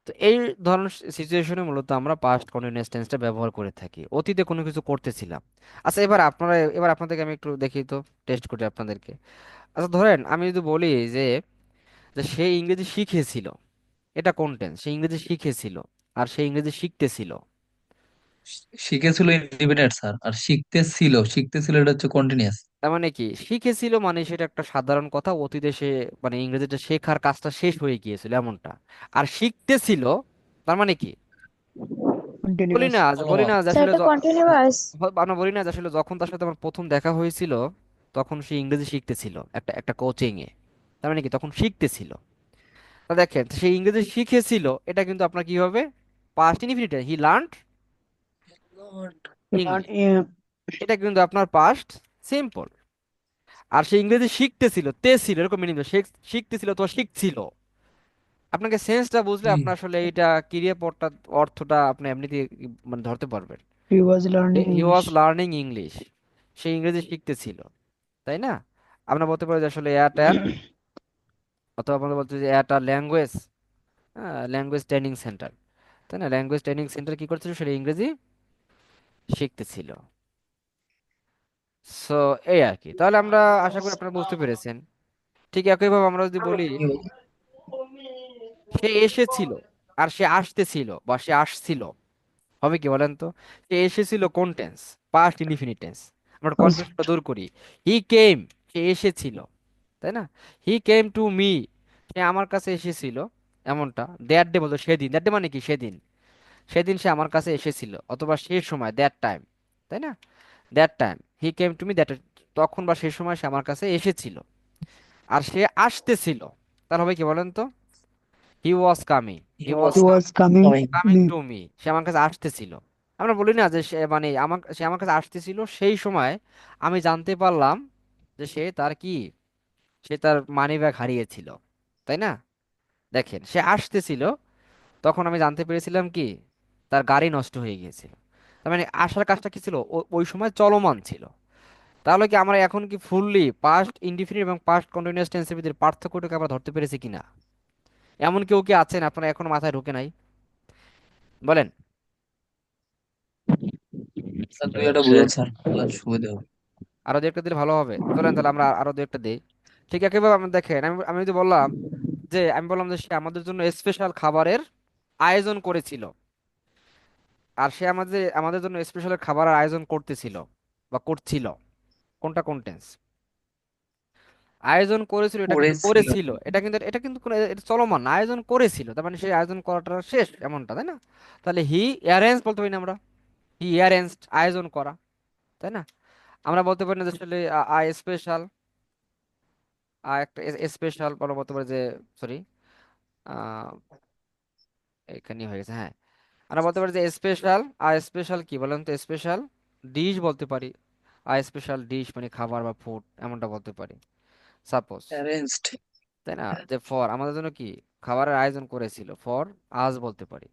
তো এই ধরনের সিচুয়েশনে মূলত আমরা পাস্ট কন্টিনিউয়াস টেন্সটা ব্যবহার করে থাকি, অতীতে কোনো কিছু করতেছিলাম। আচ্ছা, এবার আপনাদেরকে আমি একটু দেখি তো, টেস্ট করি আপনাদেরকে। আচ্ছা ধরেন আমি যদি বলি যে যে সে ইংরেজি শিখেছিল, এটা কোন টেন্স, সে ইংরেজি শিখেছিল আর সে ইংরেজি শিখতেছিল। শিখেছিল ইনডিফিনিট স্যার, আর শিখতেছিল এটা হচ্ছে কন্টিনিউয়াস। তার মানে কি শিখেছিল, মানে সেটা একটা সাধারণ কথা, অতীতে সে মানে ইংরেজিটা শেখার কাজটা শেষ হয়ে গিয়েছিল, এমনটা। আর শিখতেছিল, তার মানে কি বলি কন্টিনিউয়াস। না বলি না যে স্যার আসলে এটা কন্টিনিউয়াস। আমরা বলি না যে আসলে যখন তার সাথে আমার প্রথম দেখা হয়েছিল তখন সে ইংরেজি শিখতেছিল একটা একটা কোচিং এ, তার মানে কি তখন শিখতেছিল। তা দেখেন, সে ইংরেজি শিখেছিল, এটা কিন্তু আপনার কি হবে, পাস্ট ইনফিনিটিভ, হি লার্নড ইংলিশ, এটা কিন্তু আপনার পাস্ট সিম্পল। আর সে ইংরেজি শিখতেছিল, ছিল এরকম মিনিং, শিখতেছিল তো শিখছিল। আপনাকে সেন্সটা বুঝলে জি। আপনার আসলে এইটা ক্রিয়াপদটা অর্থটা আপনি এমনিতেই মানে ধরতে পারবেন। হি ওয়াজ লার্নিং হি ইংলিশ। ওয়াজ লার্নিং ইংলিশ, সে ইংরেজি শিখতেছিল, তাই না? আমরা বলতে পারি যে আসলে অ্যাট অ্যান, অথবা আমরা বলতে যে at a language, language training centre, তাই না? ল্যাঙ্গুয়েজ ট্রেনিং সেন্টার কি করতেছিল, সেটা ইংরেজি শিখতেছিল। সো এই আর কি, তাহলে আমরা আশা করি আপনারা বুঝতে পেরেছেন। ঠিক একইভাবে আমরা যদি বলি সে এসেছিল আর সে আসতেছিল বা সে আসছিল, হবে কি বলেন তো, সে এসেছিল কোন টেন্স, পাস্ট ইনডিফিনিট টেন্স। আমরা First. কনফিউশনটা দূর করি। হি কেম, সে এসেছিল, তাই না? হি কেম টু মি, সে আমার কাছে এসেছিল, এমনটা। দ্যাট ডে বলতো সেদিন, দ্যাট ডে মানে কি সেদিন, সেদিন সে আমার কাছে এসেছিল, অথবা সেই সময়, দ্যাট টাইম, তাই না? That time he came to me, that, তখন বা সেই সময় সে আমার কাছে এসেছিল। আর সে আসতেছিল, তার হবে কি বলেন তো? He was coming, he He was He was was coming coming. Coming me. To me, সে আমার কাছে আসতেছিল। আমরা বলি না যে সে মানে সে আমার কাছে আসতেছিল, সেই সময় আমি জানতে পারলাম যে সে তার কি, সে তার মানি ব্যাগ হারিয়েছিল, তাই না? দেখেন, সে আসতেছিল, তখন আমি জানতে পেরেছিলাম কি, তার গাড়ি নষ্ট হয়ে গিয়েছিল। তার মানে আসার কাজটা কি ছিল, ওই সময় চলমান ছিল। তাহলে কি আমরা এখন কি ফুললি পাস্ট ইনডিফিনিট এবং পাস্ট কন্টিনিউয়াস টেন্সের ভিতরে পার্থক্যটাকে আমরা ধরতে পেরেছি কিনা? এমন কেউ কি আছেন আপনারা এখনো মাথায় ঢুকে নাই? বলেন। স্যার দুই একটা বুঝান স্যার, তাহলে সুবিধা হবে। আরো দু একটা দিলে ভালো হবে, চলেন তাহলে আমরা আরো দু একটা দিই। ঠিক একইভাবে আপনি দেখেন, আমি যদি বললাম যে, আমি বললাম যে সে আমাদের জন্য স্পেশাল খাবারের আয়োজন করেছিল, আর সে আমাদের আমাদের জন্য স্পেশাল খাবারের আয়োজন করতেছিল বা করছিল, কোনটা কোন টেন্স? আয়োজন করেছিল, এটা কিন্তু পড়েছিল। করেছিল, এটা কিন্তু কোনো এটা চলমান না, আয়োজন করেছিল, তার মানে সেই আয়োজন করাটা শেষ, এমনটা, তাই না? তাহলে হি অ্যারেঞ্জ বলতে পারি না আমরা, হি অ্যারেঞ্জড, আয়োজন করা, তাই না? আমরা বলতে পারি না যে আসলে আই স্পেশাল, একটা স্পেশাল বলতে পারি যে, সরি, এখানে হয়ে গেছে, হ্যাঁ। আমরা বলতে পারি যে স্পেশাল, আর স্পেশাল কি বলেন তো, স্পেশাল ডিশ বলতে পারি, আর স্পেশাল ডিশ মানে খাবার বা ফুড, এমনটা বলতে পারি, সাপোজ, অ্যারেঞ্জড। তাই না? যে ফর আমাদের জন্য কি খাবারের আয়োজন করেছিল, ফর আজ বলতে পারি।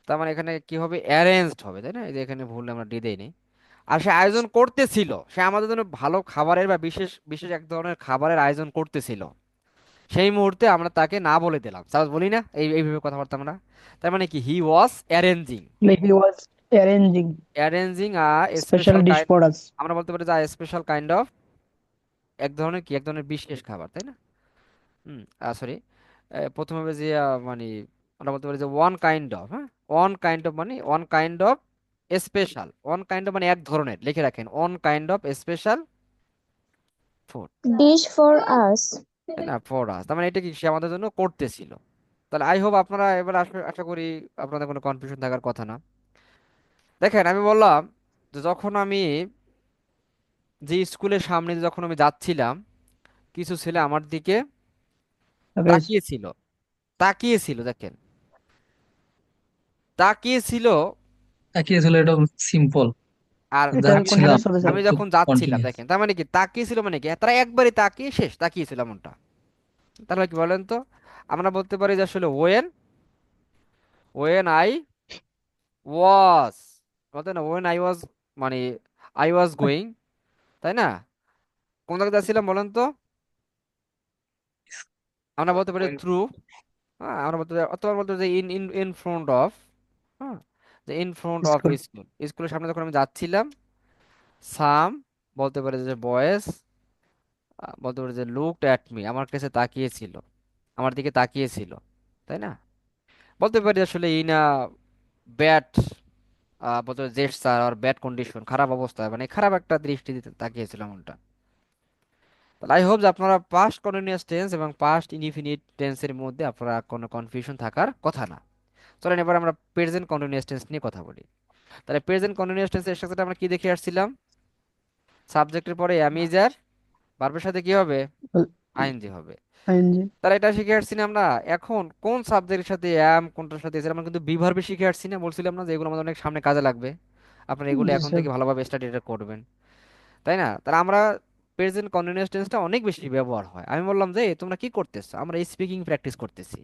তার মানে এখানে কি হবে, অ্যারেঞ্জড হবে, তাই না? এই যে এখানে ভুল আমরা ডি দেইনি। আর সে আয়োজন করতেছিল, সে আমাদের জন্য ভালো খাবারের বা বিশেষ বিশেষ এক ধরনের খাবারের আয়োজন করতেছিল, সেই মুহূর্তে আমরা তাকে না বলে দিলাম, সাপোজ বলি না এইভাবে কথাবার্তা আমরা। তার মানে কি, he was arranging, Like he was arranging arranging special special dish kind, for us. আমরা বলতে পারি যে স্পেশাল কাইন্ড অফ, এক ধরনের কি, এক ধরনের বিশেষ খাবার, তাই না? হুম, সরি, প্রথমে হবে যে মানে আমরা বলতে পারি যে ওয়ান কাইন্ড অফ, হ্যাঁ, ওয়ান কাইন্ড অফ মানে one kind of special, one kind of মানে এক ধরনের, লিখে রাখেন, one kind of special food, Dish for us. তাই না, ফর আস, তার মানে এটা কি সে আমাদের জন্য করতেছিল। তাহলে আই হোপ আপনারা এবার আশা আশা করি আপনাদের কোনো কনফিউশন থাকার কথা না। দেখেন, আমি বললাম যে যখন আমি যে স্কুলের সামনে দিয়ে যখন আমি যাচ্ছিলাম, কিছু ছেলে আমার দিকে Okay. তাকিয়েছিল, তাকিয়েছিল, দেখেন, তাকিয়েছিল। তাকিয়েছিল, এটা সিম্পল। আর এটার আমি যাচ্ছিলাম, continuous হবে আমি স্যার। যখন যাচ্ছিলাম, কন্টিনিউয়াস। দেখেন, তার মানে কি তাকিয়েছিল মানে কি, তারা একবারই তাকিয়ে শেষ, তাকিয়েছিল এমনটা। তাহলে কি বলেন তো? আমরা বলতে পারি যে আসলে ওয়েন আই ওয়াজ, বলতে না, ওয়েন আই ওয়াজ মানে আই ওয়াজ গোয়িং, তাই না? কোন জায়গায় যাচ্ছিলাম বলেন তো? আমরা বলতে পারি থ্রু, হ্যাঁ, আমরা বলতে পারি, অথবা বলতে পারি যে in in in front of, হ্যাঁ, যে in front of School. School, স্কুলের সামনে যখন আমি যাচ্ছিলাম, সাম বলতে পারি যে বয়েস, বলতে পারি যে লুকড অ্যাট মি, আমার কাছে তাকিয়েছিল, আমার দিকে তাকিয়েছিল, তাই না? বলতে পারি আসলে ইন আ ব্যাড, বলতে পারি জেস্টার আর ব্যাড কন্ডিশন, খারাপ অবস্থা, মানে খারাপ একটা দৃষ্টিতে তাকিয়েছিল এমনটা। তাহলে আই হোপ যে আপনারা পাস্ট কন্টিনিউয়াস টেন্স এবং পাস্ট ইনডিফিনিট টেন্সের মধ্যে আপনারা কোনো কনফিউশন থাকার কথা না। চলেন এবার আমরা প্রেজেন্ট কন্টিনিউয়াস টেন্স নিয়ে কথা বলি। তাহলে প্রেজেন্ট কন্টিনিউয়াস টেন্সের সাথে আমরা কি দেখে আসছিলাম? সাবজেক্টের পরে অ্যামিজার, ভার্বের সাথে কি হবে, Well, আইএনজি হবে। ING. তাহলে এটা শিখে আসছি না আমরা। এখন কোন সাবজেক্টের সাথে অ্যাম, কোনটার সাথে এছাড়া আমরা কিন্তু বি ভার্বে শিখে আসছি না, বলছিলাম না যে এগুলো আমাদের অনেক সামনে কাজে লাগবে, আপনারা এগুলো Yes, এখন sir. থেকে ভালোভাবে স্টাডি করবেন, তাই না? তাহলে আমরা প্রেজেন্ট কন্টিনিউয়াস টেন্সটা অনেক বেশি ব্যবহার হয়। আমি বললাম যে তোমরা কি করতেছো, আমরা স্পিকিং প্র্যাকটিস করতেছি।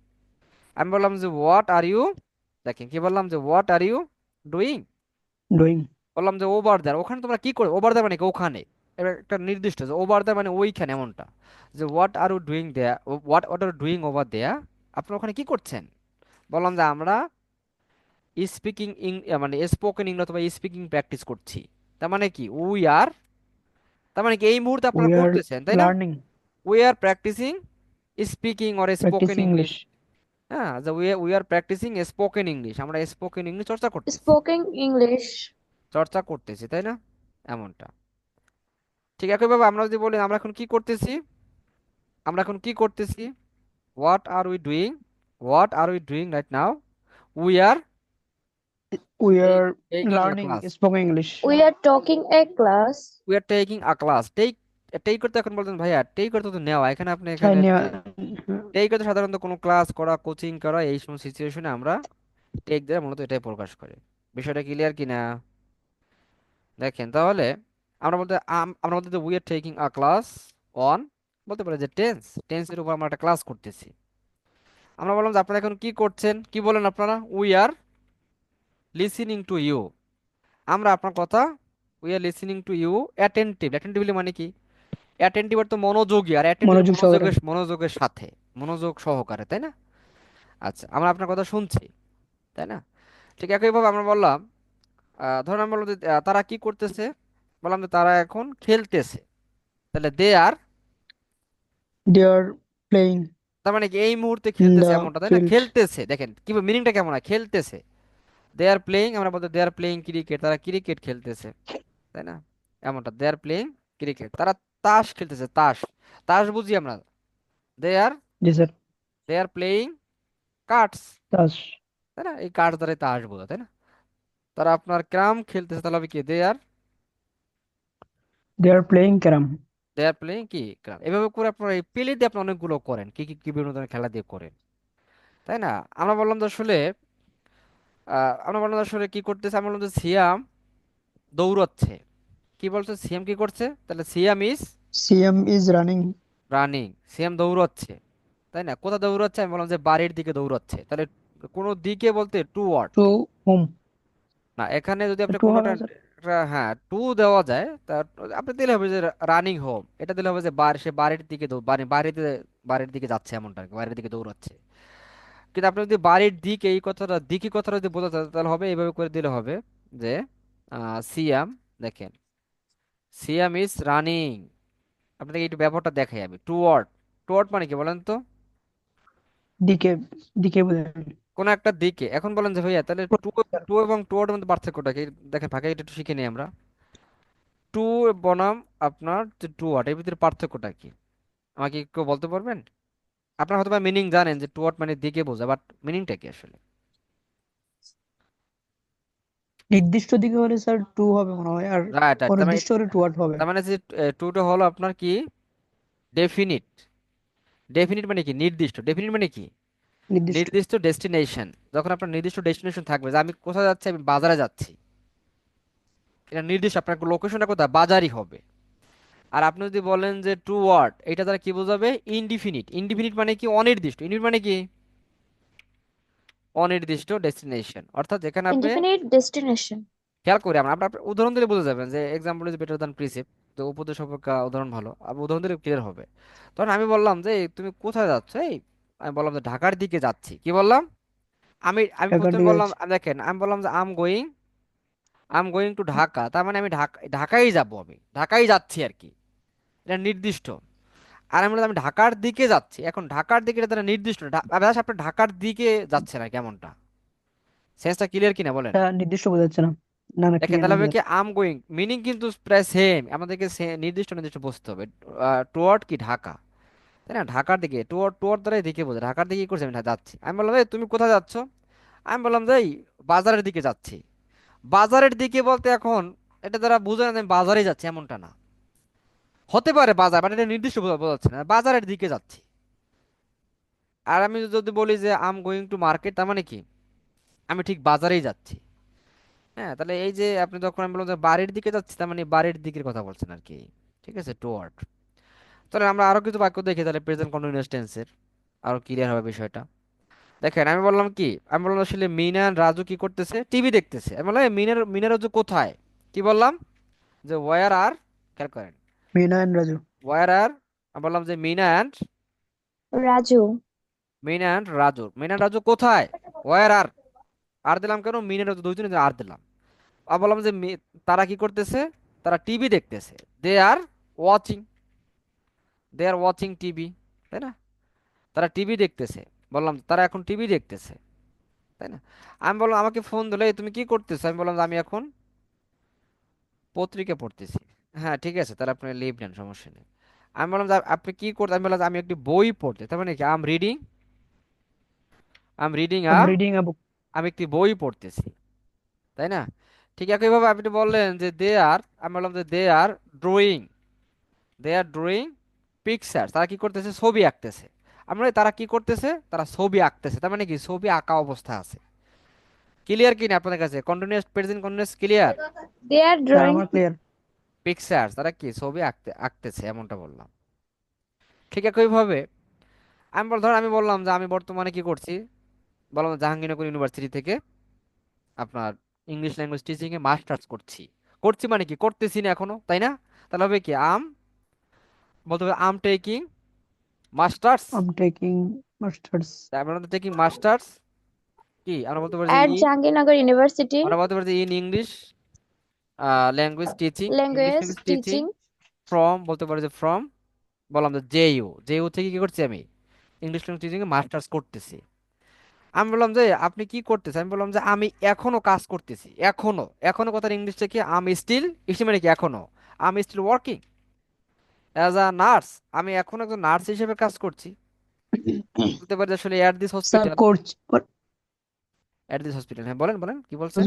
আমি বললাম যে হোয়াট আর ইউ, দেখেন কি বললাম, যে what are you doing, Doing. বললাম যে ওভার দ্যার, ওখানে তোমরা কি করো, ওভার দ্যার মানে কি ওখানে, এবার একটা নির্দিষ্ট, যে ওভার দ্যার মানে ওইখানে, এমনটা, যে হোয়াট আর ইউ ডুইং দেয়া, হোয়াট আর ডুইং ওভার দেয়া, আপনারা ওখানে কি করছেন? বললাম যে আমরা স্পিকিং মানে স্পোকেন ইংলিশ অথবা স্পিকিং প্র্যাকটিস করছি। তার মানে কি উই আর, তার মানে কি এই মুহূর্তে আপনারা We are করতেছেন, তাই না? learning. We are practising speaking or spoken Practicing English, English. হ্যাঁ, যে we R practising spoken English, আমরা স্পোকেন ইংলিশ চর্চা করতেছি। Spoken English. চর্চা করতেছি, তাই না? এমনটা। ঠিক একইভাবে আমরা যদি বলি আমরা এখন কি করতেছি, আমরা এখন কি করতেছি, what are we doing, what are we doing right now, we are We are taking a learning class, spoken English. We are taking a class. We are taking a class. Take, take করতে এখন বলতেন ভাইয়া, take করতে তো নেওয়া, এখানে আপনি হ্যাঁ এখানে নেওয়া- টেক করতে সাধারণত কোনো ক্লাস করা, কোচিং করা, এই সময় সিচুয়েশনে আমরা টেক দ্বারা মূলত এটাই প্রকাশ করে। বিষয়টা ক্লিয়ার কিনা? দেখেন তাহলে আমরা বলতে আমরা বলতে we are taking a class on, বলতে পারি যে টেন্স, টেন্সের উপর আমরা একটা ক্লাস করতেছি। আমরা বললাম যে আপনারা এখন কি করছেন, কি বলেন আপনারা, we are listening to you, আমরা আপনার কথা, we are listening to you attentive. Attentively মানে কি? অ্যাটেন্টিভ অর্থ মনোযোগী, আর অ্যাটেন্টিভ মনোযোগ সহকারে। মনোযোগের মনোযোগের সাথে, মনোযোগ সহকারে, তাই না? আচ্ছা, আমরা আপনার কথা শুনছি, তাই না? ঠিক একইভাবে আমরা বললাম ধরুন আমরা বললাম যে তারা কি করতেছে, বললাম যে তারা এখন খেলতেছে, তাহলে দে আর, They are playing তার মানে কি এই মুহূর্তে in খেলতেছে the এমনটা, তাই না? field. খেলতেছে, দেখেন কি মিনিংটা কেমন হয়, খেলতেছে। দে আর প্লেইং, আমরা বলতে দে আর প্লেইং ক্রিকেট, তারা ক্রিকেট খেলতেছে, তাই না? এমনটা, দে আর প্লেইং ক্রিকেট, তারা তাস খেলতেছে, তাস, তাস বুঝি আমরা। They are, Yes, sir. They are playing cards, Thus, তাই না? এই কার্ড দ্বারাই তাস বোঝা, তাই না? তারা আপনার ক্রাম খেলতেছে, তাহলে হবে কি they are, they are playing carom. They are playing কি ক্রাম। এভাবে করে আপনারা এই প্লে দিয়ে আপনি অনেকগুলো করেন, কি কি কি বিভিন্ন ধরনের খেলা দিয়ে করেন, তাই না? আমরা বললাম যে আসলে আমরা বললাম যে আসলে কি করতেছে, আমরা বললাম যে সিয়াম দৌড়চ্ছে, কি বলছে, সিয়াম কি করছে, তাহলে সিয়াম is CM is running running, সিয়াম দৌড়চ্ছে, তাই না? কোথা দৌড়চ্ছে, আমি বললাম যে বাড়ির দিকে দৌড়চ্ছে, তাহলে কোনো দিকে বলতে টু ওয়ার্ড to home. না, এখানে যদি আপনি To কোনোটা হবে, sir. হ্যাঁ টু দেওয়া যায়, তা আপনি দিলে হবে যে রানিং হোম, এটা দিলে হবে যে সে বাড়ির দিকে বাড়িতে, বাড়ির দিকে যাচ্ছে এমনটা আর কি, বাড়ির দিকে দৌড়াচ্ছে। কিন্তু আপনি যদি বাড়ির দিকে এই কথাটা, দিকে কথাটা যদি বোঝাতে চান, তাহলে হবে এইভাবে করে দিলে হবে যে সিয়াম, দেখেন সিয়াম ইজ রানিং, আপনাকে একটু ব্যাপারটা দেখাই আমি, টুয়ার্ড, টুয়ার্ড মানে কি বলেন তো? দিকে দিকে বোঝায়। কোন একটা দিকে। এখন বলেন যে ভাইয়া তাহলে টু, টু এবং টুয়ার্ড মধ্যে পার্থক্যটা কি, দেখেন ভাগে এটা একটু শিখে নিই আমরা। টু বনাম আপনার যে টুয়ার্ড, এর ভিতরে পার্থক্যটা কি আমাকে একটু বলতে পারবেন? আপনার হয়তো মিনিং জানেন যে টুয়ার্ড মানে দিকে বোঝা, বাট মিনিংটা কি আসলে? নির্দিষ্ট দিকে হলে স্যার টু হবে মনে হয়, আর রাইট রাইট, অনির্দিষ্ট হলে টুয়ার্ড হবে। তার মানে যে টুটা হলো আপনার কি, ডেফিনিট। ডেফিনিট মানে কি নির্দিষ্ট, ডেফিনিট মানে কি নির্দিষ্ট। নির্দিষ্ট ডেস্টিনেশন। যখন আপনার নির্দিষ্ট ডেস্টিনেশন থাকবে, যে আমি কোথায় যাচ্ছি, আমি বাজারে যাচ্ছি, এটা নির্দিষ্ট, আপনার লোকেশনটা কোথায়, বাজারই হবে। আর আপনি যদি বলেন যে টু ওয়ার্ড, এটা দ্বারা কি বোঝাবে, ইনডিফিনিট। ইনডিফিনিট মানে কি অনির্দিষ্ট, ইনডিফিনিট মানে কি অনির্দিষ্ট ডেস্টিনেশন, অর্থাৎ যেখানে আপনি Indefinite destination. খেয়াল করে আমরা আপনার উদাহরণ দিলে বুঝে যাবেন যে এক্সাম্পল ইজ বেটার দ্যান প্রিসিপ, তো উপদেশ অপেক্ষা উদাহরণ ভালো, আপনি উদাহরণ দিলে ক্লিয়ার হবে। তখন আমি বললাম যে এই তুমি কোথায় যাচ্ছ, এই আমি বললাম যে ঢাকার দিকে যাচ্ছি, কি বললাম, আমি আমি ঢাকার প্রথমে দিকে বললাম, যাচ্ছে। দেখেন আমি বললাম যে আম গোয়িং টু ঢাকা, তার মানে আমি ঢাকায় যাব, আমি ঢাকায় যাচ্ছি আর কি, এটা নির্দিষ্ট। আর আমি বললাম আমি ঢাকার দিকে যাচ্ছি, এখন ঢাকার দিকে এটা তারা নির্দিষ্ট না। আবার আপনি ঢাকার দিকে যাচ্ছে না, কেমনটা, সেন্সটা ক্লিয়ার কিনা বলেন? এটা নির্দিষ্ট বোঝাচ্ছে না। না না, দেখেন ক্লিয়ার না তাহলে হবে স্যার। কি আম গোয়িং, মিনিং কিন্তু প্রায় সেম, আমাদেরকে নির্দিষ্ট নির্দিষ্ট বুঝতে হবে। টুয়ার্ড কি ঢাকা, তাই না? ঢাকার দিকে, টুয়ার্ড, টুয়ার্ড দ্বারাই দিকে বোঝে, ঢাকার দিকে কি করছে, আমি যাচ্ছি। আমি বললাম এই তুমি কোথায় যাচ্ছ, আমি বললাম যে এই বাজারের দিকে যাচ্ছি। বাজারের দিকে বলতে এখন এটা দ্বারা বোঝা না যে আমি বাজারে যাচ্ছি এমনটা না, হতে পারে বাজার, বাট এটা নির্দিষ্ট বোঝাচ্ছে না, বাজারের দিকে যাচ্ছি। আর আমি যদি বলি যে আম গোয়িং টু মার্কেট, তার মানে কি আমি ঠিক বাজারেই যাচ্ছি। হ্যাঁ, তাহলে এই যে আপনি যখন আমি বললাম যে বাড়ির দিকে যাচ্ছি, তার মানে বাড়ির দিকের কথা বলছেন আর কি, ঠিক আছে, টুয়ার্ড। তাহলে আমরা আরো কিছু বাক্য দেখি, তাহলে প্রেজেন্ট কন্টিনিউয়াস টেন্সের আরো ক্লিয়ার হবে বিষয়টা। দেখেন আমি বললাম কি, আমি বললাম আসলে মিনা আর রাজু কি করতেছে, টিভি দেখতেছে। আমি বললাম এই মিনা রাজু কোথায়, কি বললাম যে ওয়ার আর, খেয়াল করেন, মিনা এন্ড রাজু। ওয়ার আর, আমি বললাম যে Raju. মিনা অ্যান্ড রাজু কোথায়, ওয়ার আর, আর দিলাম কেন, মিনা রাজু দুইজনে আর দিলাম। আর বললাম যে তারা কি করতেছে, তারা টিভি দেখতেছে, watching they are watching TV, তাই না? তারা টিভি দেখতেছে, বললাম তারা এখন টিভি দেখতেছে, তাই না? আমি বললাম আমাকে ফোন দিলে, "এই তুমি কি করতেছো?" আমি বললাম যে আমি এখন পত্রিকা পড়তেছি। হ্যাঁ ঠিক আছে, তাহলে আপনি লিভ নেন, সমস্যা নেই। আমি বললাম যে আপনি কি করতে, আমি বললাম যে আমি একটি বই পড়তে, তার মানে কি আম reading I'm reading a book. আমি একটি বই পড়তেছি, তাই না? ঠিক একইভাবে আপনি বললেন যে দে আর, আমি বললাম যে দে আর ড্রয়িং পিকচার, তারা কি করতেছে, ছবি আঁকতেছে। আমরা তারা কি করতেছে, তারা ছবি আঁকতেছে, তার মানে কি ছবি আঁকা অবস্থা আছে। ক্লিয়ার কি না আপনাদের কাছে? Continuous present continuous clear? They are Yeah, drawing. I'm clear. Picture, তারা কি ছবি আঁকতেছে, এমনটা বললাম। ঠিক একইভাবে আমি বললাম যে আমি বর্তমানে কি করছি, বললাম যে জাহাঙ্গীরনগর ইউনিভার্সিটি থেকে আপনার ইংলিশ ল্যাঙ্গুয়েজ টিচিং এ মাস্টার্স করছি। করছি মানে কি, করতেছি না এখনো, তাই না? তাহলে হবে কি বলতে হবে I'm taking masters. I'm taking masters. আমরা টেকিং মাস্টার্স কি আমরা বলতে পারি যে At Jahangirnagar University, আমরা বলতে পারি যে in English language teaching, English language language teaching teaching. From, বলতে পারি যে ফ্রম, বললাম যে জেইউ থেকে কি করছি আমি ইংলিশ ল্যাঙ্গুয়েজ টিচিং এ মাস্টার্স করতেছি। আমি বললাম যে আপনি কি করতেছেন, আমি বললাম যে আমি এখনো কাজ করতেছি, এখনো। এখনো কথার ইংলিশটা কি, আমি স্টিল মানে কি এখনো, আমি still working as a nurse, আমি এখনো একজন নার্স হিসেবে কাজ করছি। বলতে পারি যে আসলে at this Sir, hospital, coach. What? হ্যাঁ বলেন বলেন কি বলছেন।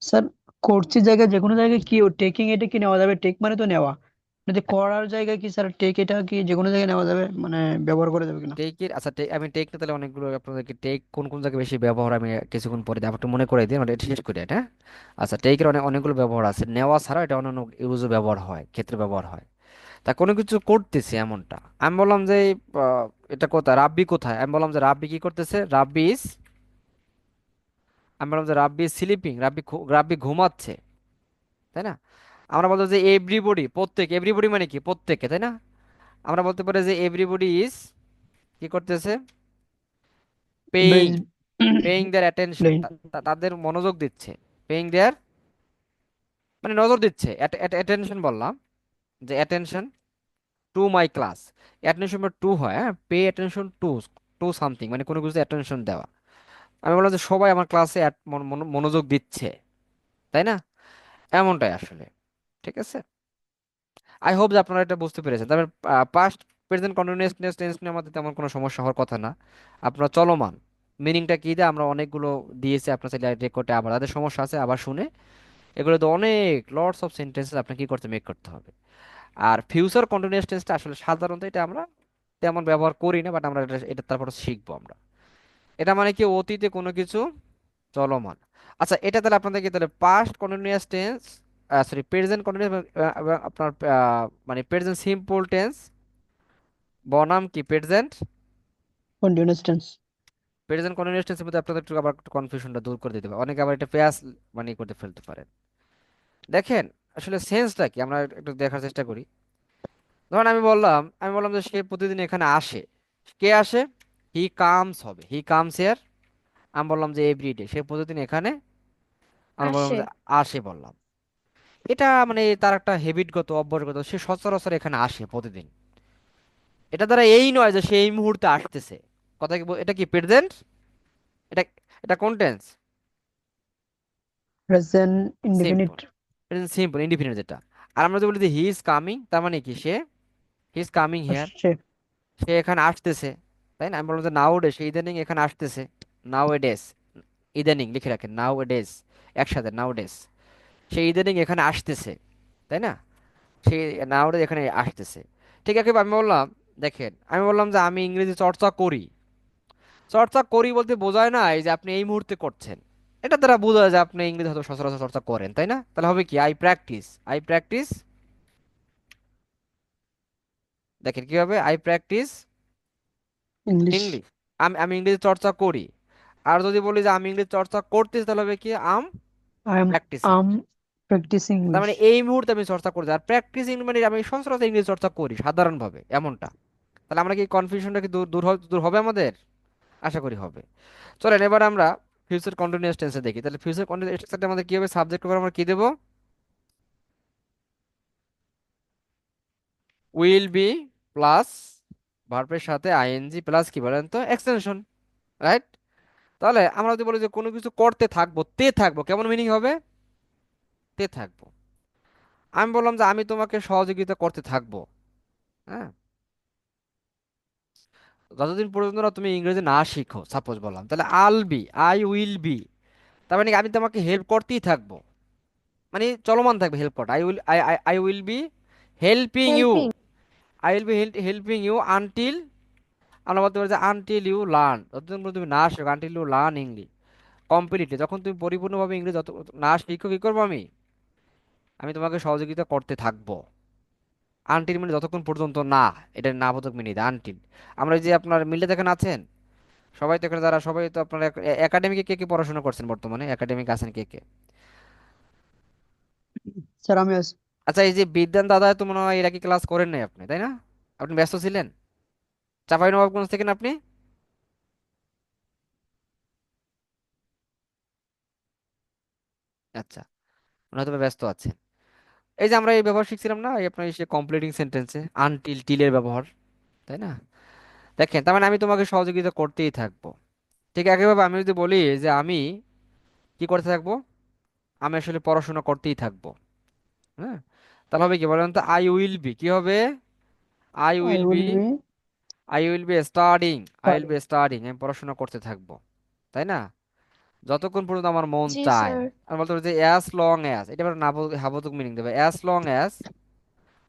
স্যার, করছি জায়গায় যে কোনো জায়গায় কি টেকিং এটা কি নেওয়া যাবে? টেক মানে তো নেওয়া, যদি করার জায়গায় কি স্যার টেক এটা কি যে কোনো জায়গায় নেওয়া যাবে, মানে ব্যবহার করা যাবে কিনা? টেকের, আচ্ছা আমি টেক না, তাহলে অনেকগুলো আপনাদেরকে টেক কোন কোন জায়গায় বেশি ব্যবহার আমি কিছুক্ষণ পরে দিই, আপনি একটু মনে করে দিন, মানে এটা শেষ করি এটা, হ্যাঁ? আচ্ছা টেকের অনেকগুলো ব্যবহার আছে, নেওয়া ছাড়া এটা অন্যান্য ইউজও ব্যবহার হয়, ক্ষেত্রে ব্যবহার হয়। তা কোনো কিছু করতেছি এমনটা, আমি বললাম যে আহ, এটা কোথায়, রাব্বি কোথায়, আমি বললাম যে রাব্বি কি করতেছে, আমি বললাম যে রাব্বি স্লিপিং, রাব্বি ঘুমাচ্ছে, তাই না? আমরা বলতে যে এভরিবডি, প্রত্যেক, এভরিবডি মানে কি প্রত্যেকে, তাই না? আমরা বলতে পারি যে এভরিবডি ইজ কি করতেছে, পেইং বেশ। পেইং দেয়ার অ্যাটেনশন, প্লেন। তাদের মনোযোগ দিচ্ছে, পেইং দেয়ার মানে নজর দিচ্ছে, অ্যাটেনশন বললাম, যে attention to my class. Attention to হয়, হ্যাঁ, pay attention to to something, মানে কোনো কিছু অ্যাটেনশন দেওয়া। আমি বললাম যে সবাই আমার ক্লাসে মনোযোগ দিচ্ছে, তাই না? এমনটাই আসলে, ঠিক আছে। আই হোপ যে আপনারা এটা বুঝতে পেরেছেন। তবে পাস্ট প্রেজেন্ট কন্টিনিউয়াস টেন্স নিয়ে আমাদের তেমন কোনো সমস্যা হওয়ার কথা না। আপনারা চলমান মিনিংটা কি দেয় আমরা অনেকগুলো দিয়েছি, আপনার চাইলে রেকর্ডে আবার যাদের সমস্যা আছে আবার শুনে, এগুলো তো অনেক লটস অফ সেন্টেন্সেস আপনাকে কি করতে মেক করতে হবে। আর ফিউচার কন্টিনিউয়াস টেন্সটা আসলে সাধারণত এটা আমরা তেমন ব্যবহার করি না, বাট আমরা এটা তারপর শিখবো আমরা। এটা মানে কি অতীতে কোনো কিছু চলমান। আচ্ছা এটা তাহলে আপনাদেরকে তাহলে past continuous tense, sorry present continuous, আপনার মানে প্রেজেন্ট সিম্পল টেন্স বনাম কি present, continuous tense. Present continuous টেন্সের মধ্যে আপনাদের একটু আবার কনফিউশনটা দূর করে দিতে হবে, অনেকে আবার এটা পেঁয়াজ মানে করতে ফেলতে পারেন। দেখেন আসলে সেন্সটা কি আমরা একটু দেখার চেষ্টা করি। ধরুন আমি বললাম যে সে প্রতিদিন এখানে আসে। কে আসে? He comes here. আমি বললাম যে এভরিডে, সে প্রতিদিন এখানে, আমরা বললাম আসে। যে আসে বললাম। এটা মানে তার একটা হ্যাবিটগত অভ্যাসগত, সে সচরাচর এখানে আসে প্রতিদিন। এটা দ্বারা এই নয় যে সে এই মুহূর্তে আসতেছে। কথা কি এটা কি প্রেজেন্ট? এটা এটা কোন tense? Present indefinite. Simple, present simple indefinite যেটা। আর আমরা যদি বলি যে হি ইজ কামিং, তার মানে কি হি ইজ কামিং হিয়ার, আসছে। সে এখানে আসতেছে, তাই না? আমি বললাম যে নাও ডে, সে ইদানিং এখানে আসতেছে। নাও এ ডেস, ইদানিং লিখে রাখেন, নাও এ ডেস একসাথে, নাও ডেস, সে ইদানিং এখানে আসতেছে, তাই না? সে নাও ডে এখানে আসতেছে। ঠিক আছে, আমি বললাম, দেখেন আমি বললাম যে আমি ইংরেজি চর্চা করি। চর্চা করি বলতে বোঝায় না এই যে আপনি এই মুহূর্তে করছেন, এটা দ্বারা বোঝায় যে আপনি ইংরেজি হয়তো সচরাচর চর্চা করেন, তাই না? তাহলে হবে কি আই প্র্যাকটিস। দেখেন কি হবে, আই প্র্যাকটিস ইংলিশ। ইংলিশ, আমি ইংরেজি চর্চা করি। আর যদি বলি যে আমি ইংরেজি চর্চা করতেছি, তাহলে হবে কি I am practicing. Am practicing তার ইংলিশ। মানে এই মুহূর্তে আমি চর্চা করছি, আর প্র্যাকটিসিং মানে আমি সচরাচর ইংরেজি চর্চা করি সাধারণভাবে, এমনটা। তাহলে আমরা কি কনফিউশনটা কি দূর হবে আমাদের? আশা করি হবে। চলেন এবার আমরা ফিউচার কন্টিনিউয়াস টেন্সে দেখি। তাহলে ফিউচার কন্টিনিউয়াস টেন্সে আমাদের কি হবে, সাবজেক্ট উপর আমরা কি দেব, উইল বি প্লাস ভার্বের সাথে আইএনজি প্লাস কি বলেন তো, এক্সটেনশন, রাইট? তাহলে আমরা যদি বলি যে কোনো কিছু করতে থাকবো, থাকবো, কেমন মিনিং হবে? করতে থাকবো। আমি বললাম যে আমি তোমাকে সহযোগিতা করতে থাকবো। হ্যাঁ, যতদিন পর্যন্ত না তুমি ইংরেজি না শিখো, সাপোজ বললাম, তাহলে আই উইল বি, তার মানে কি আমি তোমাকে হেল্প করতেই থাকবো, মানে চলমান থাকবে হেল্প করা। I will be helping you, helping, I will be helping you until, আমরা বলতে পারি যে আনটিল ইউ লার্ন, যতদিন পর্যন্ত তুমি না শেখো, until you learn English completely, যখন তুমি পরিপূর্ণভাবে ইংরেজি যত না শিখো, কি করবো আমি, আমি তোমাকে সহযোগিতা করতে থাকবো। আনটিল মানে যতক্ষণ পর্যন্ত না, এটা না বোধক মিনিট আনটিল। আমরা এই যে আপনার মিলে দেখেন আছেন, সবাই তো এখানে, যারা সবাই তো আপনার একাডেমিকে, কে কে পড়াশোনা করছেন বর্তমানে, একাডেমিক আছেন কে কে? স্যার আমি আছি। আচ্ছা, এই যে বিদ্যান দাদা তো মনে হয় এরা কি ক্লাস করেন নাই আপনি, তাই না? আপনি ব্যস্ত ছিলেন, চাঁপাইনবাবগঞ্জ থেকে না আপনি? আচ্ছা, মনে হয়তো বা ব্যস্ত আছেন। এই যে আমরা এই ব্যবহার শিখছিলাম না, এই আপনার সে কমপ্লিটিং সেন্টেন্সে আনটিল টিলের ব্যবহার, তাই না? দেখেন, তার মানে আমি তোমাকে সহযোগিতা করতেই থাকবো। ঠিক একইভাবে আমি যদি বলি যে আমি কি করতে থাকবো, আমি আসলে পড়াশোনা করতেই থাকবো। হ্যাঁ, তাহলে হবে কি বলেন তো, আই উইল বি কি হবে, I I will B will be I will be studying, I will study. Be studying, আমি পড়াশোনা করতে থাকবো, তাই না? যতক্ষণ পর্যন্ত আমার মন জি চায়। স্যার, আর বলতে পারি যে অ্যাজ লং অ্যাজ, এটা আবার না হাবতক মিনিং দেবে, অ্যাজ লং অ্যাজ,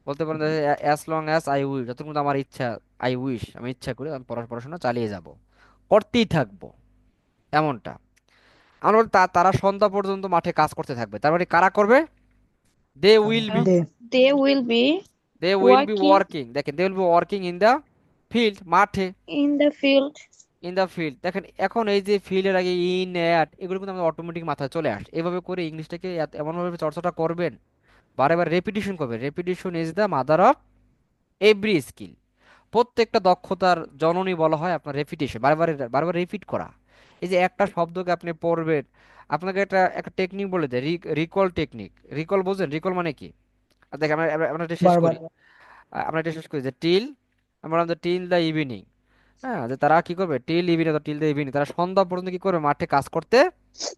বলতে পারেন যে as long as I will, যতক্ষণ পর্যন্ত আমার ইচ্ছা, আই উইশ, আমি ইচ্ছা করি, আমি পড়াশোনা চালিয়ে যাব, করতেই থাকবো, এমনটা। আমরা বলি তারা সন্ধ্যা পর্যন্ত মাঠে কাজ করতে থাকবে, তার মানে কারা করবে, they will be, they they will be they will be working working, দেখেন they will be working in the field, মাঠে, in the field. In the field. দেখেন এখন এই যে ফিল্ডের আগে ইন অ্যাট, এগুলো কিন্তু আমাদের অটোমেটিক মাথায় চলে আসে, এভাবে করে ইংলিশটাকে এমনভাবে চর্চাটা করবেন, বারে বারে রেপিটিশন করবেন, রেপিটিশন is the mother of every skill. প্রত্যেকটা দক্ষতার জননী বলা হয় আপনার রেপিটেশন, বারবার বারবার রিপিট করা। এই যে একটা শব্দকে আপনি পড়বেন, আপনাকে একটা একটা টেকনিক বলে দেয়, রিকল টেকনিক। রিকল বোঝেন, রিকল মানে কি? দেখেন আমরা আমরা আমরা এটা শেষ বারবার। করি, আমরা এটা শেষ করি যে টিল, আমরা বললাম যে টিল দ্য ইভিনিং। হ্যাঁ, যে তারা কি করবে, till evening, till the evening, তারা সন্ধ্যা পর্যন্ত কি করবে, মাঠে কাজ করতে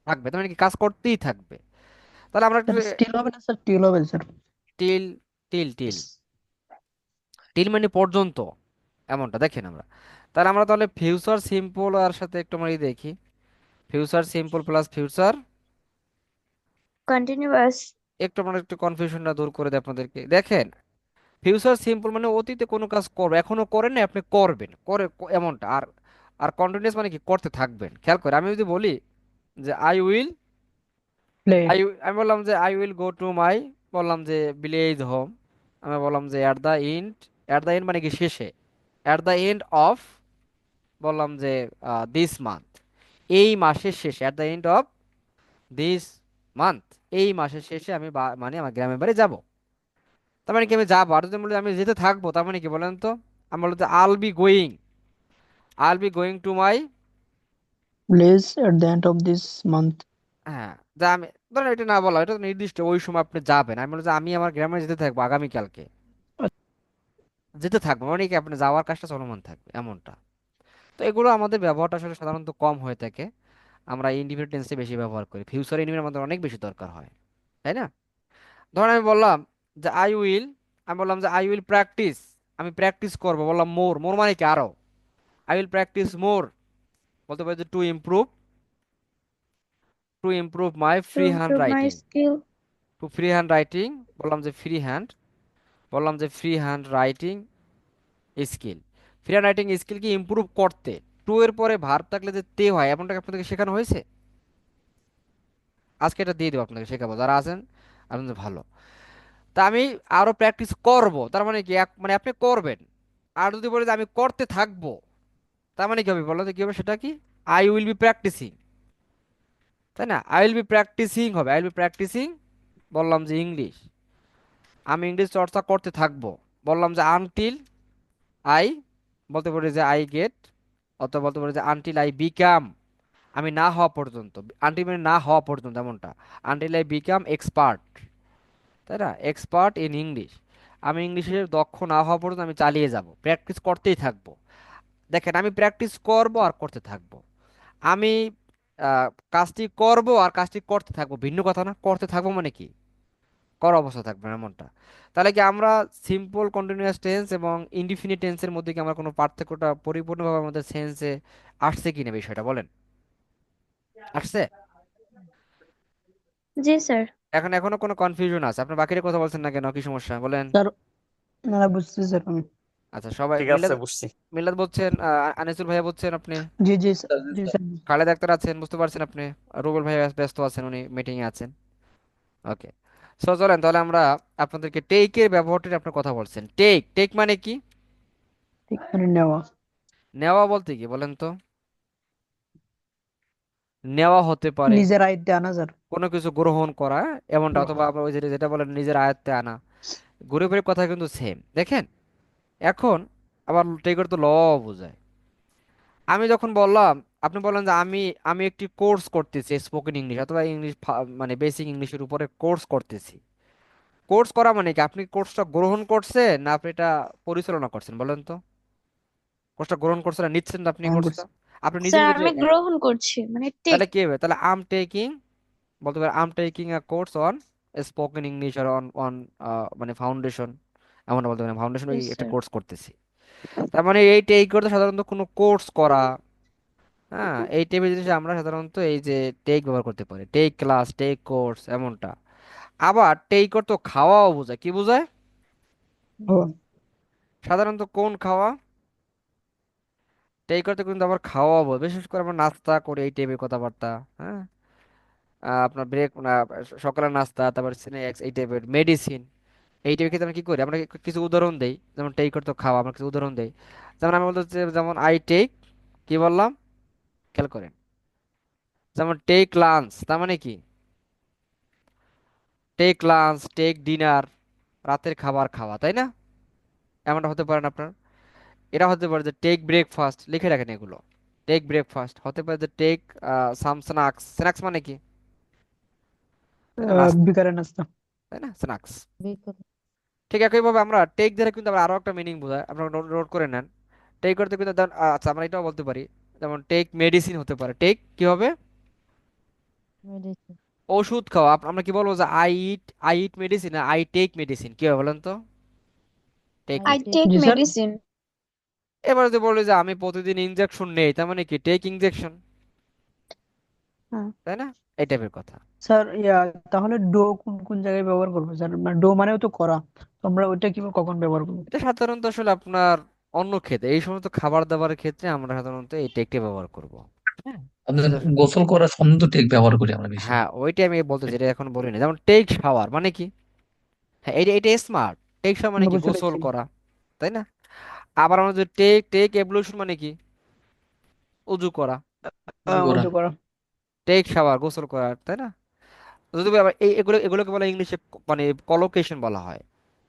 থাকবে, তার মানে কি কাজ করতেই থাকবে। তাহলে আমরা একটু স্যার স্টিল হবে না স্যার, টিল হবে স্যার। টিল, টিল টিল মানে পর্যন্ত, এমনটা দেখেন আমরা। তাহলে ফিউচার সিম্পল আর সাথে একটু আমরা দেখি, future simple plus future, Continuous, একটু আমরা একটু কনফিউশনটা দূর করে দিই আপনাদেরকে। দেখেন, ফিউচার সিম্পল মানে অতীতে কোনো কাজ করবে, এখনো করেন না, আপনি করবেন, এমনটা। আর আর কন্টিনিউয়াস মানে কি, করতে থাকবেন। খেয়াল করে আমি যদি বলি যে আই উইল, প্লে। আমি বললাম যে I will go to my, বললাম যে ভিলেজ হোম, আমি বললাম যে এট দ্য এন্ড মানে কি শেষে, এট দ্য এন্ড অফ, বললাম যে দিস মান্থ, এই মাসের শেষে, এট the end of this month, এই মাসের শেষে আমি মানে আমার গ্রামের বাড়ি যাব। তার মানে কি আমি যাবো, আর যদি বলি আমি যেতে থাকবো, তার মানে কি বলেন তো, আমি বলতে I'll be going to my, place at the end of this month. হ্যাঁ, যা আমি, ধরেন এটা না বলা, এটা তো নির্দিষ্ট ওই সময় আপনি যাবেন, আমি বলছি যে আমি আমার গ্রামে যেতে থাকবো আগামীকালকে, যেতে থাকবো মানে কি আপনি যাওয়ার কাজটা চলমান থাকবে, এমনটা। তো এগুলো আমাদের ব্যবহারটা আসলে সাধারণত কম হয়ে থাকে, আমরা ইন্ডিফিনিট টেন্সে বেশি ব্যবহার করি, ফিউচার ইন্ডিফিনিট আমাদের অনেক বেশি দরকার হয়, তাই না? ধরেন আমি বললাম যে আমি বললাম যে আই উইল প্র্যাকটিস, আমি প্র্যাকটিস করবো, বললাম মোর, মোর মানে কি আরো, আই উইল প্র্যাকটিস মোর, বলতে পারি যে to improve my to free hand improve my writing, skill, to free hand writing, বললাম যে free hand writing skill, free hand writing skill কি ইমপ্রুভ করতে, টু এর পরে ভার্ব থাকলে যে তে হয়, এমনটা আপনাদেরকে শেখানো হয়েছে? আজকে এটা দিয়ে দেবো আপনাকে, শেখাবো যারা আছেন আপনাদের ভালো। তা আমি আরো প্র্যাকটিস করব, তার মানে কি মানে আপনি করবেন। আর যদি বলি যে আমি করতে থাকবো, তার মানে কি হবে, বলো তো কি হবে সেটা কি, আই উইল বি প্র্যাকটিসিং, তাই না? আই উইল বি প্র্যাকটিসিং হবে, আই উইল বি প্র্যাকটিসিং, বললাম যে ইংলিশ, আমি ইংলিশ চর্চা করতে থাকবো, বললাম যে আনটিল আই, বলতে পারি যে আই গেট, অথবা বলতে পারি যে আনটিল আই বিকাম, আমি না হওয়া পর্যন্ত, আনটিল মানে না হওয়া পর্যন্ত, এমনটা। আনটিল আই বিকাম এক্সপার্ট, তাই না, এক্সপার্ট ইন ইংলিশ, আমি ইংলিশে দক্ষ না হওয়া পর্যন্ত আমি চালিয়ে যাব, প্র্যাকটিস করতেই থাকবো। দেখেন, আমি প্র্যাকটিস করব আর করতে থাকবো, আমি কাজটি করব আর কাজটি করতে থাকবো, ভিন্ন কথা না? করতে থাকবো মানে কি, করা অবস্থা থাকবে না, এমনটা। তাহলে কি আমরা সিম্পল কন্টিনিউয়াস টেন্স এবং ইনডিফিনিট টেন্সের মধ্যে কি আমরা কোনো পার্থক্যটা পরিপূর্ণভাবে আমাদের সেন্সে আসছে কিনা বিষয়টা বলেন, আসছে? জি স্যার। এখন এখনো কোনো কনফিউশন আছে? আপনার বাকিরা কথা বলছেন না কেন, কি সমস্যা বলেন? স্যার না না, বুঝছি স্যার আমি। আচ্ছা, সবাই ঠিক আছে, মিলাদ, বুঝছি। মিলাদ বলছেন, আনিসুল ভাইয়া বলছেন আপনি, জি জি স্যার, জি জি স্যার। স্যার। খালেদ আক্তার আছেন, বুঝতে পারছেন আপনি, রুবেল ভাই ব্যস্ত আছেন, উনি মিটিং এ আছেন। ওকে, সো চলেন তাহলে আমরা আপনাদেরকে টেকের ব্যবহারটা আপনার কথা বলছেন। টেক, টেক মানে কি? ঠিক মানে নেওয়া। নেওয়া বলতে কি বলেন তো? নেওয়া হতে পারে নিজের আয়ত্তে আনা স্যার। কোনো কিছু গ্রহণ করা, এমনটা, অথবা গ্রহণ। আপনার ওই যেটা যেটা বলেন নিজের আয়ত্তে আনা। ঘুরে ফিরে কথা কিন্তু সেম, দেখেন। এখন আবার টেকের তো ল বোঝায়। আমি যখন বললাম, আপনি বললেন যে আমি আমি একটি কোর্স করতেছি স্পোকেন ইংলিশ অথবা ইংলিশ, মানে বেসিক ইংলিশের উপরে কোর্স করতেছি। কোর্স করা মানে কি, আপনি কোর্সটা গ্রহণ করছেন না আপনি এটা পরিচালনা করছেন বলেন তো? কোর্সটা গ্রহণ করছেন না নিচ্ছেন না আপনি গ্রহণ কোর্সটা? করছি। আপনি নিজে স্যার নিজে আমি গ্রহণ করছি, মানে টেক। তাহলে কি হবে? তাহলে আম টেকিং, বলতে পারে I'm taking a course on spoken English আর অন অন মানে ফাউন্ডেশন, এমন বলতে পারেন ফাউন্ডেশন ওই ইয়েস একটা স্যার। কোর্স করতেছি। তার মানে এই টেক করতে সাধারণত কোনো কোর্স করা, হ্যাঁ, এই টাইপের জিনিস আমরা সাধারণত এই যে টেক ব্যবহার করতে পারি, টেক ক্লাস, টেক কোর্স, এমনটা। আবার টেক তো খাওয়াও বোঝায়, কি বোঝায়? ও সাধারণত কোন খাওয়া? টেক করতে কিন্তু আবার খাওয়াও বোঝায়, বিশেষ করে আমরা নাস্তা করি এই টাইপের কথাবার্তা, হ্যাঁ। আপনার ব্রেক, সকালের নাস্তা, তারপর স্ন্যাক্স, এই টাইপের মেডিসিন, এই টাইপের ক্ষেত্রে আমরা কি করি, আমরা কিছু উদাহরণ দেই। যেমন টেক করতে খাওয়া, আমরা কিছু উদাহরণ দেই। যেমন আমি বলতে চাচ্ছি, যেমন আই টেক, কি বললাম খেয়াল করেন, যেমন টেক লাঞ্চ, তার মানে কি? টেক লাঞ্চ, টেক ডিনার, রাতের খাবার খাওয়া, তাই না? এমনটা হতে পারে না আপনার? এটা হতে পারে যে টেক ব্রেকফাস্ট, লিখে রাখেন এগুলো। টেক ব্রেকফাস্ট হতে পারে যে টেক সাম স্ন্যাক্স, স্ন্যাক্স মানে কি? তাই না, নাস্তা, বিকারের নাস্তা। তাই না, স্ন্যাক্স। ঠিক একইভাবে আমরা টেক ধরে কিন্তু আবার আরো একটা মিনিং বোঝায়, আপনারা নোট নোট করে নেন। টেক করতে কিন্তু আচ্ছা আমরা এটাও বলতে পারি, যেমন টেক মেডিসিন হতে পারে। টেক কি হবে? ওষুধ খাওয়া। আমরা কি বলবো যে I eat medicine, I take medicine, কি হবে বলেন তো? Take I medicine. টেক জি স্যার। মেডিসিন। এবার যদি বলি যে আমি প্রতিদিন ইনজেকশন নেই, তার মানে কি? টেক ইনজেকশন, হ্যাঁ। তাই না? এই টাইপের কথা। স্যার তাহলে ডো কোন কোন জায়গায় ব্যবহার করবো স্যার? মানে ডো মানেও তো করা, তো আমরা ওইটা কি কখন ব্যবহার করবো? এটা সাধারণত আসলে আপনার অন্য ক্ষেত্রে, এই সমস্ত খাবার দাবারের ক্ষেত্রে আমরা সাধারণত এই টেকটি ব্যবহার করব, হ্যাঁ। আপনার এটা গোসল করার সময় তো টেক ব্যবহার করি আমরা বেশি। হ্যাঁ, ওইটাই আমি বলতে যেটা এখন বলিনি। যেমন টেক শাওয়ার মানে কি? হ্যাঁ, এটা এটা স্মার্ট। টেক শাওয়ার মানে আমরা কি? বুঝতে গোসল পেরেছি। করা, তাই না? আবার আমরা যে টেক টেক এবলিউশন মানে কি? উজু করা। উজু করা। উজু করা। টেক শাওয়ার গোসল করা, তাই না? যদি আবার এগুলোকে বলা ইংলিশে মানে কলোকেশন বলা হয়।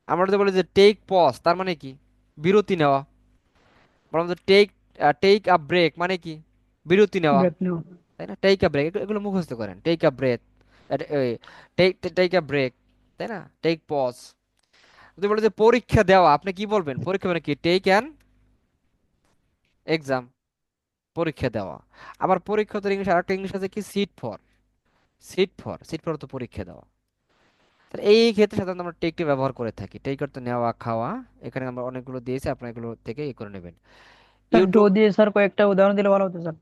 আমরা যদি বলি যে টেক পজ, তার মানে কি? বিরতি নেওয়া। বললাম যে টেক টেক আ ব্রেক মানে কি? বিরতি নেওয়া, ব্রেক নেওয়া। তাই না? টেক আ ব্রেক, এগুলো মুখস্থ করেন। Take a breath, take take a break, তাই না? Take pause. যদি বলে যে পরীক্ষা দেওয়া, আপনি কি বলবেন? পরীক্ষা মানে কি? টেক অ্যান এক্সাম, পরীক্ষা দেওয়া। আবার পরীক্ষা তো ইংলিশ, আরেকটা ইংলিশ আছে কি? সিট ফর, সিট ফর তো পরীক্ষা দেওয়া। তাহলে এই ক্ষেত্রে সাধারণত আমরা টেকটি ব্যবহার করে থাকি। টেক অর্থ নেওয়া, খাওয়া। এখানে আমরা অনেকগুলো দিয়েছি, আপনারা এগুলো থেকে ই করে নেবেন। স্যার ডো ইউটিউব, দিয়ে স্যার কয়েকটা উদাহরণ দিলে ভালো হতো স্যার।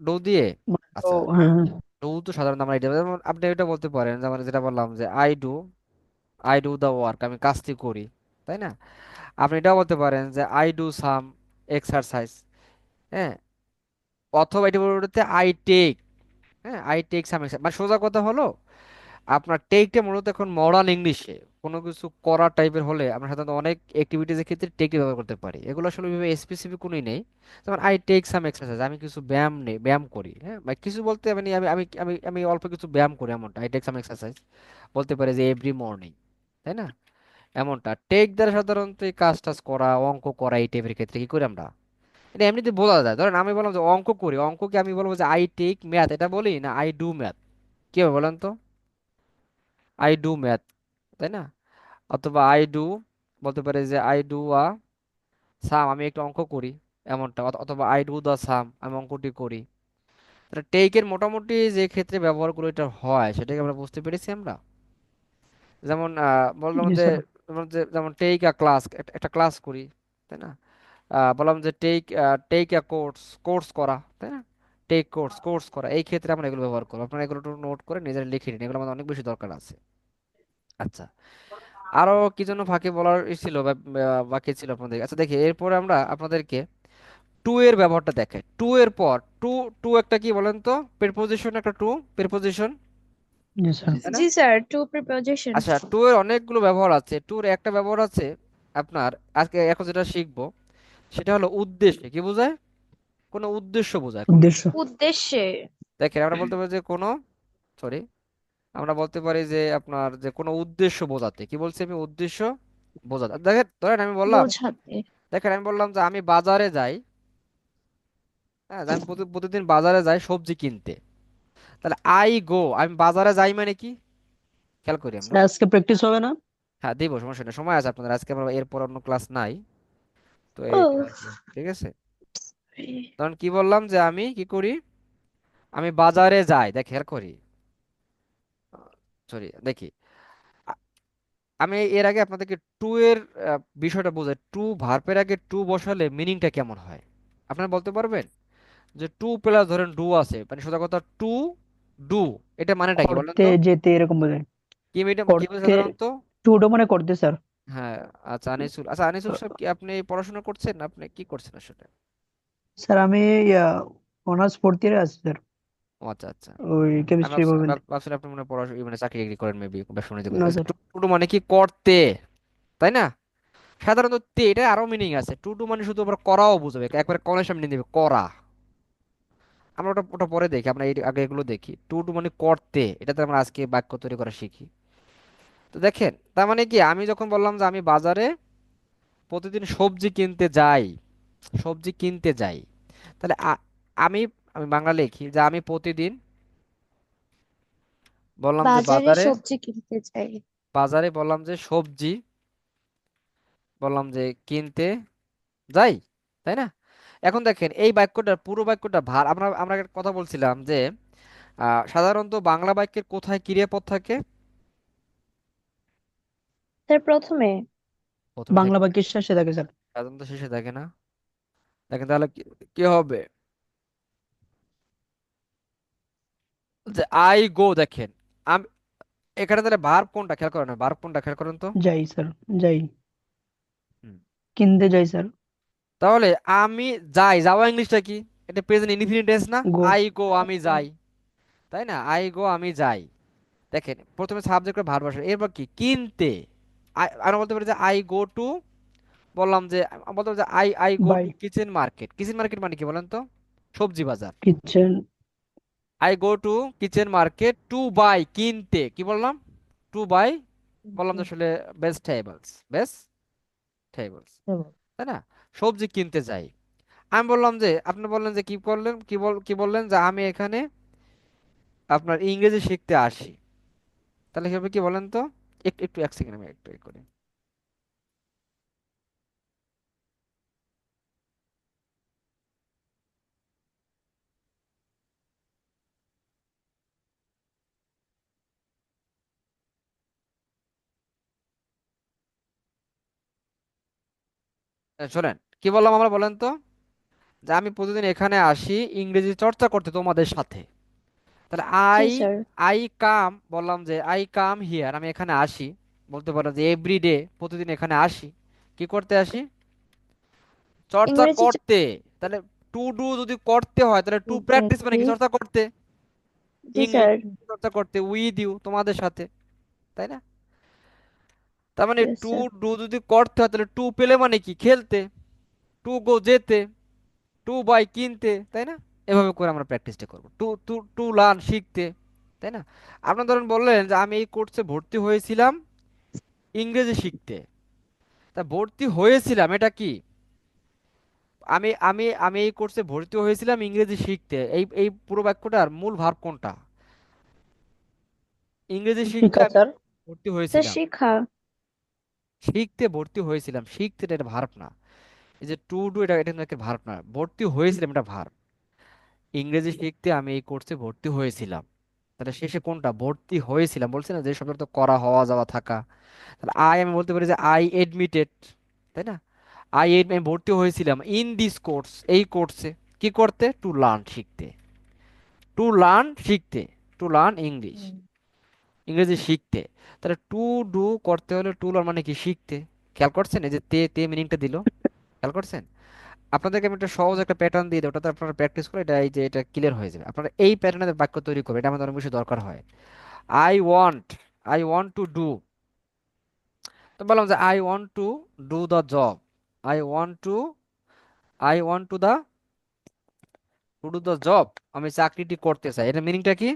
ডো দিয়ে? মানে ডো, আচ্ছা, হ্যাঁ হ্যাঁ। ডু তো সাধারণত আমরা এটা, যেমন আপনি এটা বলতে পারেন, যেমন যেটা বললাম যে আই ডু দ্য ওয়ার্ক, আমি কাজটি করি, তাই না? আপনি এটাও বলতে পারেন যে আই ডু সাম এক্সারসাইজ, হ্যাঁ। অথবা এটা বলতে আই টেক, হ্যাঁ, আই টেক সাম এক্সারসাইজ। মানে সোজা কথা হলো, আপনার টেকটা মূলত এখন মডার্ন ইংলিশে কোনো কিছু করা টাইপের হলে আমরা সাধারণত অনেক অ্যাক্টিভিটিজের ক্ষেত্রে টেকটি ব্যবহার করতে পারি। এগুলো আসলে ওইভাবে স্পেসিফিক কোনোই নেই। যেমন আই টেক সাম এক্সারসাইজ, আমি কিছু ব্যায়াম নেই, ব্যায়াম করি, হ্যাঁ। বা কিছু বলতে মানে আমি আমি আমি আমি অল্প কিছু ব্যায়াম করি, এমনটা আই টেক সাম এক্সারসাইজ। বলতে পারি যে এভরি মর্নিং, তাই না? এমনটা টেক দ্বারা সাধারণত এই কাজ টাজ করা, অঙ্ক করা, এই টাইপের ক্ষেত্রে কি করি আমরা? এটা এমনিতে বোঝা যায়। ধরেন আমি বললাম যে অঙ্ক করি, অঙ্ক কি আমি বলবো যে আই টেক ম্যাথ, এটা বলি না আই ডু ম্যাথ? কি হবে বলেন তো? আই ডু ম্যাথ, তাই না? অথবা আই ডু, বলতে পারে যে আই ডু আ সাম, আমি একটা অঙ্ক করি, এমনটা। অথবা আই ডু দা সাম, আমি অঙ্কটি করি। টেকের মোটামুটি যে ক্ষেত্রে ব্যবহারগুলো এটা হয় সেটাকে আমরা বুঝতে পেরেছি আমরা। যেমন বললাম জি যে স্যার। যেমন টেক আ ক্লাস, একটা ক্লাস করি, তাই না? বললাম যে take take a course, course করা, তাই না? টেক কোর্স, কোর্স করা, এই ক্ষেত্রে আমরা এগুলো ব্যবহার করবো। আপনারা এগুলো একটু নোট করে নিজেরা লিখে নিন, এগুলো আমাদের অনেক বেশি দরকার আছে। আচ্ছা, আরো কি জন্য ফাঁকি বলার ছিল বাকি ছিল আপনাদের? আচ্ছা দেখি, এরপরে আমরা আপনাদেরকে টু এর ব্যবহারটা দেখাই। টু এর পর টু, টু একটা কি বলেন তো? প্রিপোজিশন, একটা টু প্রিপোজিশন, জি স্যার। তাই না? জি স্যার, টু প্রিপোজিশন। আচ্ছা, টু এর অনেকগুলো ব্যবহার আছে। টুর একটা ব্যবহার আছে আপনার, আজকে এখন যেটা শিখবো সেটা হলো উদ্দেশ্যে। কি বোঝায়? কোনো উদ্দেশ্য বোঝায়। উদ্দেশ্য। উদ্দেশ্যে। দেখেন, আমরা বলতে পারি যে কোনো, সরি, আমরা বলতে পারি যে আপনার যে কোনো উদ্দেশ্য বোঝাতে। কি বলছি আমি? উদ্দেশ্য বোঝাতে। দেখেন ধরেন আমি বললাম, বোঝাতে। দেখেন আমি বললাম যে আমি বাজারে যাই, হ্যাঁ, যে আমি প্রতিদিন বাজারে যাই সবজি কিনতে। তাহলে আই গো, আমি বাজারে যাই মানে কি? খেয়াল করি আমরা। স্যার আজকে প্র্যাকটিস হবে না? হ্যাঁ দিব, সমস্যা নেই, সময় আছে আপনাদের, আজকে আমরা এরপর অন্য ক্লাস নাই, তো ও। এই আর কি। ঠিক আছে, তখন কি বললাম যে আমি কি করি? আমি বাজারে যাই, দেখ খেয়াল করি, সরি দেখি, আ- আমি এর আগে আপনাদেরকে টু এর বিষয়টা বোঝাই। টু ভার্বের আগে টু বসালে মিনিংটা কেমন হয় আপনারা বলতে পারবেন? যে টু প্লাস ধরেন ডু আছে, মানে সোজা কথা টু ডু, এটা মানেটা কি বলেন করতে তো? যেতে এরকম বোঝায়। কি মিডিয়াম, কি বলে করতে, সাধারণত? টুটো মানে করতে স্যার। হ্যাঁ। আচ্ছা আনিসুল, আচ্ছা আনিসুল সাহেব, কি আপনি পড়াশোনা করছেন? আপনি কি করছেন আসলে? স্যার আমি অনার্স ফোর্থ ইয়ারে আছি স্যার, ও আচ্ছা আচ্ছা। ওই আমি কেমিস্ট্রি ডিপার্টমেন্টে। ভাবছিলাম আপনি মানে পড়াশোনা মানে চাকরি টাকরি করেন, মেবি ব্যবসা বাণিজ্য করেন। না আচ্ছা, স্যার। টু টু মানে কি? করতে, তাই না? সাধারণত তে এটা আরো মিনিং আছে। টু টু মানে শুধু আবার করাও বুঝাবে, একবারে কনের সামনে দিবে করা। আমরা ওটা ওটা পরে দেখি, আমরা আগে এগুলো দেখি। টু টু মানে করতে, এটাতে আমরা আজকে বাক্য তৈরি করা শিখি। তো দেখেন, তার মানে কি, আমি যখন বললাম যে আমি বাজারে প্রতিদিন সবজি কিনতে যাই, সবজি কিনতে যাই, তাহলে আমি আমি বাংলা লিখি যে আমি প্রতিদিন বললাম যে বাজারে বাজারে, সবজি কিনতে যাই। বাজারে বললাম যে সবজি, বললাম যে কিনতে যাই, তাই না? এখন দেখেন এই বাক্যটার পুরো বাক্যটা ভার, আমরা আমরা একটা কথা বলছিলাম যে সাধারণত বাংলা বাক্যের কোথায় ক্রিয়াপদ থাকে? স্যার প্রথমে। প্রথমে থাকে, বাংলা বাক্যের শেষে থাকে স্যার। সাধারণত শেষে থাকে না। দেখেন তাহলে কি কি হবে? যে আই গো, দেখেন আমি এখানে তাহলে ভার্ব কোনটা খেয়াল করেন, ভার্ব কোনটা খেয়াল করেন তো? যাই স্যার, যাই। হুম। কিনতে যাই স্যার। তাহলে আমি যাই, যাওয়া ইংলিশটা কি? এটা প্রেজেন্ট ইনডিফিনিট টেন্স না? গো। আই গো, আমি যাই, তাই না? আই গো, আমি যাই। দেখেন প্রথমে সাবজেক্ট করে ভার্ব আসে, এরপর কি? কিনতে। আমরা বলতে পারি যে আই গো টু, বললাম যে বলতে পারি যে I I go buy. To kitchen market. Kitchen market মানে কি বলেন তো? সবজি বাজার। Kitchen. I go to kitchen market to buy, কিনতে। কি বললাম? টু বাই, বললাম যে আসলে ভেজিটেবলস, ভেজিটেবলস, তাই না? সবজি কিনতে যাই। আমি বললাম যে, আপনি বললেন যে কি করলেন, কি বললেন যে আমি এখানে আপনার ইংরেজি শিখতে আসি। তাহলে কি হবে কি বলেন তো? একটু একটু এক সেকেন্ড, আমি একটু এ করি। শোনেন কি বললাম আমরা, বলেন তো? যে আমি প্রতিদিন এখানে আসি ইংরেজি চর্চা করতে তোমাদের সাথে। তাহলে জি আই স্যার। আই কাম, বললাম যে আই কাম হিয়ার, আমি এখানে আসি। বলতে পারো যে এভরি ডে, প্রতিদিন এখানে আসি। কি করতে আসি? চর্চা ইংরেজি করতে। তাহলে টু ডু যদি করতে হয়, তাহলে টু প্র্যাকটিস মানে ইংরেজি। কি? চর্চা করতে। জি ইংলিশ স্যার। চর্চা করতে, উইথ ইউ, তোমাদের সাথে, তাই না? তার মানে ইয়েস টু স্যার। ডু যদি করতে হয়, তাহলে টু পেলে মানে কি? খেলতে। টু গো যেতে, টু বাই কিনতে, তাই না? এভাবে করে আমরা প্র্যাকটিসটা করবো। টু টু টু লার্ন শিখতে, তাই না? আপনার ধরেন বললেন যে আমি এই কোর্সে ভর্তি হয়েছিলাম ইংরেজি শিখতে। তা ভর্তি হয়েছিলাম এটা কি? আমি আমি আমি এই কোর্সে ভর্তি হয়েছিলাম ইংরেজি শিখতে, এই এই পুরো বাক্যটার মূল ভার্ব কোনটা? ইংরেজি শিখতে শিখা আমি স্যার। ভর্তি স্যার হয়েছিলাম। শিখা। শিখতে ভর্তি হয়েছিলাম, শিখতে এটা ভার্ব না। এই যে টু ডু, এটা এটা কিন্তু একটা ভার্ব না। ভর্তি হয়েছিলাম এটা ভার্ব। ইংরেজি শিখতে আমি এই কোর্সে ভর্তি হয়েছিলাম, তাহলে শেষে কোনটা ভর্তি হয়েছিলাম বলছি না, যে শব্দটা তো করা, হওয়া, যাওয়া, থাকা। তাহলে আই আমি বলতে পারি যে আই এডমিটেড, তাই না? আমি ভর্তি হয়েছিলাম ইন দিস কোর্স, এই কোর্সে। কি করতে? টু লার্ন, শিখতে। টু লার্ন, শিখতে। টু লার্ন ইংলিশ, হুম। ইংরেজি শিখতে। তাহলে টু ডু করতে হলে টু লার্ন মানে কি? শিখতে। খেয়াল করছেন এই যে তে তে মিনিংটা দিল? খেয়াল করছেন? আপনাদেরকে আমি একটা সহজ একটা প্যাটার্ন দিয়ে দিই, ওটাতে আপনারা প্র্যাকটিস করে এটা, এই যে এটা ক্লিয়ার হয়ে যাবে। আপনারা এই প্যাটার্নের বাক্য তৈরি করবেন, এটা আমাদের অনেক বেশি দরকার হয়। I want, I want to do. তো বললাম যে I want to do the job, I want to, I want to the, to do the job, আমি চাকরিটি করতে চাই। এটা মিনিংটা কি?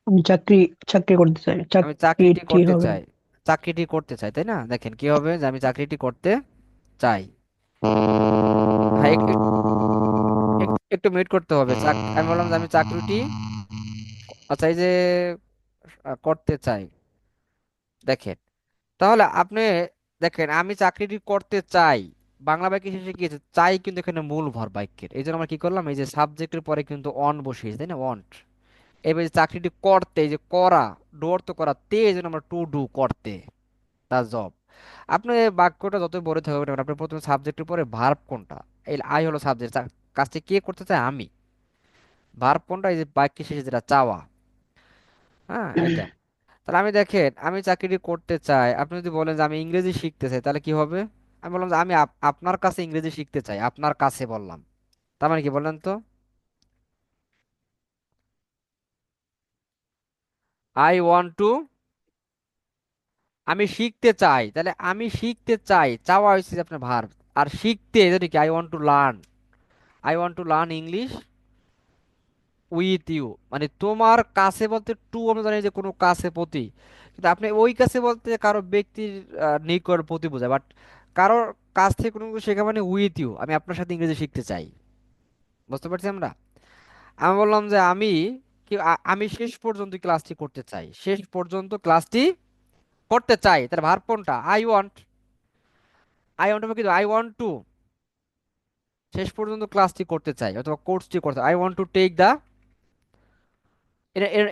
আমি চাকরি চাকরি করতে চাই, আমি চাকরিটি চাকরিটি করতে হবে। চাই, চাকরিটি করতে চাই, তাই না? দেখেন কি হবে, যে আমি চাকরিটি করতে চাই। হ্যাঁ, একটু মিনিট করতে হবে। আমি বললাম যে আমি চাকরিটি, আচ্ছা এই যে করতে চাই। দেখেন, তাহলে আপনি দেখেন, আমি চাকরিটি করতে চাই, বাংলা বাক্যে শেষে কি আছে? চাই কিন্তু এখানে মূল ভর বাক্যের। এই জন্য আমরা কি করলাম, এই যে সাবজেক্টের পরে কিন্তু অন বসিয়েছি, তাই না? ওয়ান্ট। এবার যে চাকরিটি করতে, এই যে করা, ডোর তো করা, তে এই জন্য আমরা টু ডু, করতে, দা জব। আপনি এই বাক্যটা যতই বড় থাকবে না কেন, আপনি প্রথমে সাবজেক্টের পরে ভার্ব কোনটা? এই আই হলো সাবজেক্ট, কাজটি কে করতে চায়? আমি। ভার্ব কোনটা? এই যে বাক্যের শেষে যেটা, চাওয়া। হ্যাঁ, এটা। তাহলে আমি দেখেন, আমি চাকরিটি করতে চাই, আপনি যদি বলেন যে আমি ইংরেজি শিখতে চাই, তাহলে কি হবে? আমি বললাম যে আমি আপনার কাছে ইংরেজি শিখতে চাই, আপনার কাছে বললাম। তার মানে কি বললেন তো? আই ওয়ান্ট টু, আমি শিখতে চাই, তাহলে আমি শিখতে চাই, চাওয়া হয়েছে যে আপনার ভার্ব। আর শিখতে এটা কি? I want to learn, I want to learn English with you. মানে তোমার কাছে বলতে টু আমরা জানি যে কোনো কাছে প্রতি, কিন্তু আপনি ওই কাছে বলতে কারো ব্যক্তির নিকট প্রতি বোঝায়, বাট কারোর কাছ থেকে কোনো কিছু শেখা মানে উইথ ইউ, আমি আপনার সাথে ইংরেজি শিখতে চাই। বুঝতে পারছি আমরা? আমি বললাম যে আমি কি, আমি শেষ পর্যন্ত ক্লাসটি করতে চাই, শেষ পর্যন্ত ক্লাসটি করতে চাই। তাহলে ভার্ব কোনটা? I want. আই ওয়ান্ট কিন্তু আই ওয়ান্ট টু, শেষ পর্যন্ত ক্লাসটি করতে চাই অথবা কোর্সটি করতে, I want to take the,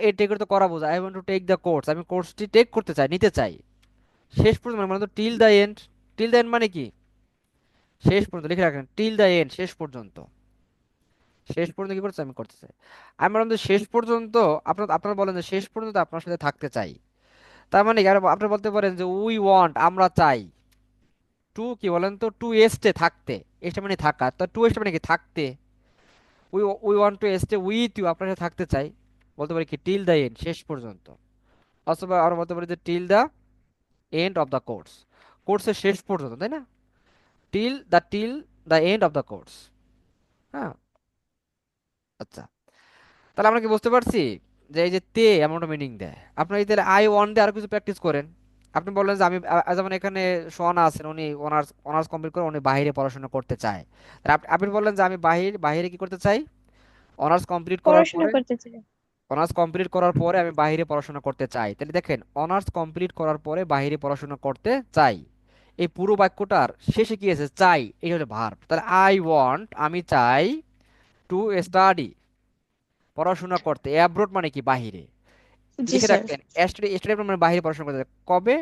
এই টেক তো করা বোঝায়। I want to take the course, আমি কোর্সটি টেক করতে চাই, নিতে চাই। শেষ পর্যন্ত মানে তো till the end. Till the end মানে কি? শেষ পর্যন্ত, লিখে রাখেন, টিল দ্য এন্ড, শেষ পর্যন্ত। শেষ পর্যন্ত কি করতে চাই? আমি করতে চাই। আমি বললাম যে শেষ পর্যন্ত, আপনারা বলেন যে শেষ পর্যন্ত আপনার সাথে থাকতে চাই। তার মানে কি? আর আপনি বলতে পারেন যে উই ওয়ান্ট, আমরা চাই, টু কি বলেন তো? টু এস্টে, থাকতে। এস্টে মানে থাকা, তো টু এস্টে মানে কি? থাকতে। We we want to stay with you, আপনার সাথে থাকতে চাই। বলতে পারি কি? টিল দ্য এন্ড, শেষ পর্যন্ত। অথবা আমরা বলতে পারি যে till the end of the course, কোর্সের শেষ পর্যন্ত, তাই না? Till the end of the course. হ্যাঁ, আচ্ছা। তাহলে আমরা কি বুঝতে পারছি যে এই যে তে এমন একটা মিনিং দেয়? আপনার এই তাহলে আই ওয়ান দিয়ে আরো কিছু প্র্যাকটিস করেন। আপনি বললেন যে আমি যেমন এখানে সোহানা আছেন, উনি অনার্স অনার্স কমপ্লিট করে উনি বাইরে পড়াশোনা করতে চায়। তাহলে আপনি বললেন যে আমি বাইরে কি করতে চাই? অনার্স কমপ্লিট করার পড়াশোনা পরে, করতে চাই। অনার্স কমপ্লিট করার পরে আমি বাইরে পড়াশোনা করতে চাই। তাহলে দেখেন, অনার্স কমপ্লিট করার পরে বাইরে পড়াশোনা করতে চাই, এই পুরো বাক্যটার শেষে কি আছে? চাই, এই হলো ভার্ব। তাহলে আই ওয়ান্ট, আমি চাই, টু স্টাডি, পড়াশোনা করতে, অ্যাব্রোড মানে কি? বাহিরে। জি লিখে স্যার। রাখেন, স্টাডি, স্টাডি মানে বাহিরে পড়াশোনা করতে। কবে?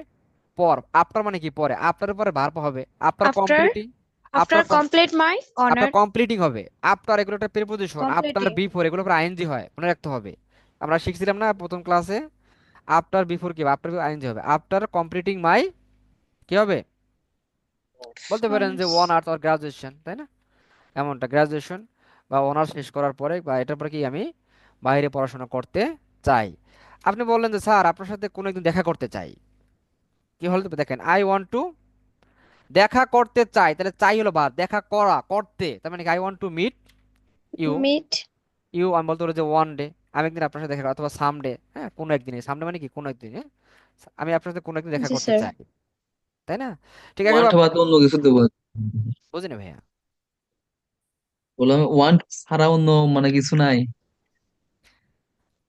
পর। আফটার মানে কি? পরে। আফটারের পরে ভার্ব হবে after after completing. After after complete my after honour completing হবে। আফটার এগুলো একটা প্রিপোজিশন, আফটার কমপ্লিটিং বিফোর এগুলো পরে আইএনজি হয়, মনে রাখতে হবে। আমরা শিখছিলাম না প্রথম ক্লাসে? আফটার বিফোর কি? আফটার আইএনজি হবে। আফটার কমপ্লিটিং মাই কি হবে? বলতে পারেন যে honours. One arts or graduation, তাই না? এমনটা গ্রাজুয়েশন বা অনার্স শেষ করার পরে বা এটার পরে কি আমি বাইরে পড়াশোনা করতে চাই। আপনি বললেন যে স্যার আপনার সাথে কোনো একদিন দেখা করতে চাই। কি হলো? দেখেন, আই ওয়ান্ট টু, দেখা করতে চাই, তাহলে চাই হলো ভার্ব, দেখা করা, করতে, তার মানে I want to meet you. Meet. You আমি বলতে পারি যে ওয়ান ডে, আমি একদিন আপনার সাথে দেখা, অথবা সামডে, হ্যাঁ কোনো একদিন। সামডে মানে কি? কোনো একদিন, হ্যাঁ? আমি আপনার সাথে কোনো একদিন দেখা জি করতে স্যার। চাই, তাই না? ঠিক আছে, ওয়ান্ট বাদ অন্য কিছু দেবো। বুঝিনি ভাইয়া। বললাম ওয়ান্ট ছাড়া অন্য মানে কিছু নাই।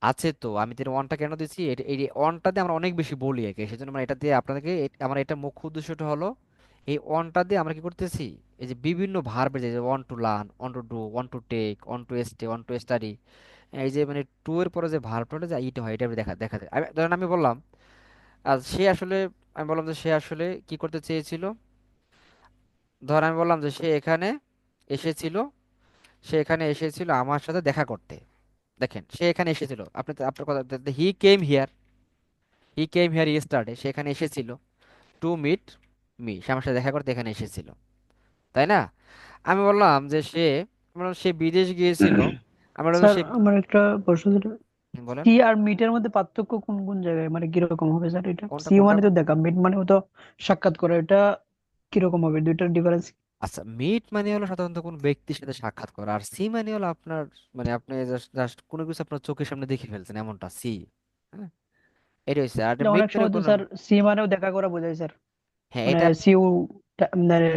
আছে তো, আমি তো ওয়ানটা কেন দিচ্ছি, এই ওয়ানটা দিয়ে আমরা অনেক বেশি বলি একে, সেজন্য আমরা এটা দিয়ে আপনাদেরকে আমার এটা মুখ্য উদ্দেশ্যটা হলো এই ওয়ানটা দিয়ে আমরা কি করতেছি, এই যে বিভিন্ন ভার্বের যে want to learn, want to do, want to take, want to stay, want to study, এই যে মানে টু এর পরে যে ভার্বটা যে ইট হয় এটা দেখা দেখা যায়। ধরেন আমি বললাম আর সে আসলে, আমি বললাম যে সে আসলে কি করতে চেয়েছিল। ধর আমি বললাম যে সে এখানে এসেছিল, সে এখানে এসেছিল আমার সাথে দেখা করতে। দেখেন সে এখানে এসেছিল, আপনি আপনার কথা, হি কেম হিয়ার ইয়েস্টারডে, সে এখানে এসেছিল টু মিট মি, সে আমার সাথে দেখা করতে এখানে এসেছিল, তাই না? আমি বললাম যে সে বিদেশ গিয়েছিল, আমি বললাম যে স্যার সে, আমার একটা প্রশ্ন ছিল, বলেন সি আর মিটের মধ্যে পার্থক্য কোন কোন জায়গায়, মানে কিরকম হবে স্যার? এটা কোনটা সি কোনটা। মানে তো দেখা, মিট মানে তো সাক্ষাৎ করা, এটা কিরকম হবে, দুইটার ডিফারেন্স? আচ্ছা, মিট মানে হলো সাধারণত কোন ব্যক্তির সাথে সাক্ষাৎ করা, আর সি মানে হলো আপনার, মানে আপনি জাস্ট কোনো কিছু আপনার চোখের সামনে দেখে ফেলছেন এমনটা সি। হ্যাঁ, এটা হচ্ছে। আর মিট অনেক মানে সময় তো কোনো, স্যার সি মানেও দেখা করা বোঝায় স্যার, হ্যাঁ মানে এটা, সিউ, মানে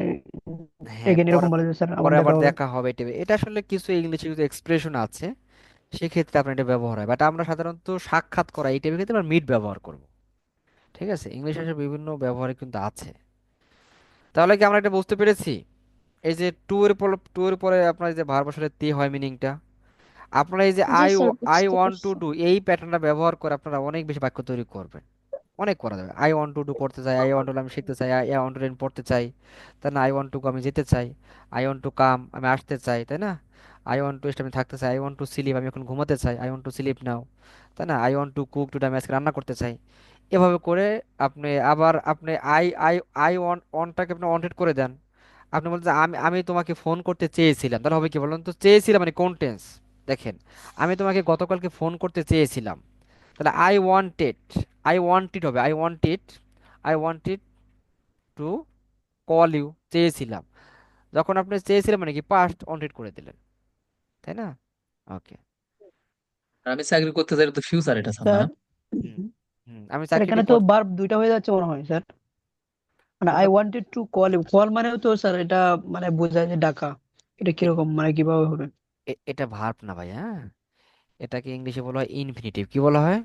হ্যাঁ এগেন পরে এরকম বলা যায় স্যার, আবার পরে দেখা আবার হবে। দেখা হবে এটা, এটা আসলে কিছু ইংলিশে কিছু এক্সপ্রেশন আছে, সেক্ষেত্রে আপনার এটা ব্যবহার হয়, বাট আমরা সাধারণত সাক্ষাৎ করা এই টাইপের ক্ষেত্রে আমরা মিট ব্যবহার করব। ঠিক আছে, ইংলিশ ভাষার বিভিন্ন ব্যবহারে কিন্তু আছে। তাহলে কি আমরা এটা বুঝতে পেরেছি? এই যে টু এর পরে আপনার যে ভার্ব আসলে তে হয় মিনিংটা, আপনারা এই যে জি আই স্যার, আই বুঝতে ওয়ান্ট টু পারছি। ডু এই প্যাটার্নটা ব্যবহার করে আপনারা অনেক বেশি বাক্য তৈরি করবেন, অনেক করা যাবে। আই ওয়ান্ট টু ডু করতে চাই, আই ওয়ান্ট টু আমি শিখতে চাই, আই ওয়ান্ট টু রেন পড়তে চাই, তাই না? আই ওয়ান্ট টু আমি যেতে চাই, আই ওয়ান্ট টু কাম আমি আসতে চাই, তাই না? আই ওয়ান্ট টু আমি থাকতে চাই, আই ওয়ান্ট টু স্লিপ আমি এখন ঘুমাতে চাই, I want to sleep now, তাই না? I want to cook to আমি আজকে রান্না করতে চাই। এভাবে করে আপনি আবার আপনি আই ওয়ান্টটাকে আপনি ওয়ান্টেড করে দেন। আপনি বলছেন আমি তোমাকে ফোন করতে চেয়েছিলাম, তাহলে হবে কি বলুন তো, চেয়েছিলাম মানে কোন টেন্স? দেখেন, আমি তোমাকে গতকালকে ফোন করতে চেয়েছিলাম, তাহলে আই ওয়ান্টেড হবে, I wanted to call you, চেয়েছিলাম। যখন আপনি চেয়েছিলেন মানে কি পাস্ট ওয়ান্টেড করে দিলেন, তাই না? ওকে। আর আমি চাকরি করতে চাই, এটা তো ফিউচার এটা স্যার, না? স্যার, হুম, হুম, আমি স্যার চাকরিটি এখানে তো ভার্ব দুইটা হয়ে যাচ্ছে মনে হয় স্যার, মানে আই কোনটা? Wanted to call you, call মানেও তো স্যার এটা মানে বোঝায় যে ডাকা, এটা এ- কিরকম, মানে কিভাবে হবে? এটা ভার্ব না ভাই, হ্যাঁ, এটাকে ইংলিশে বলা হয় ইনফিনিটিভ। কি বলা হয়?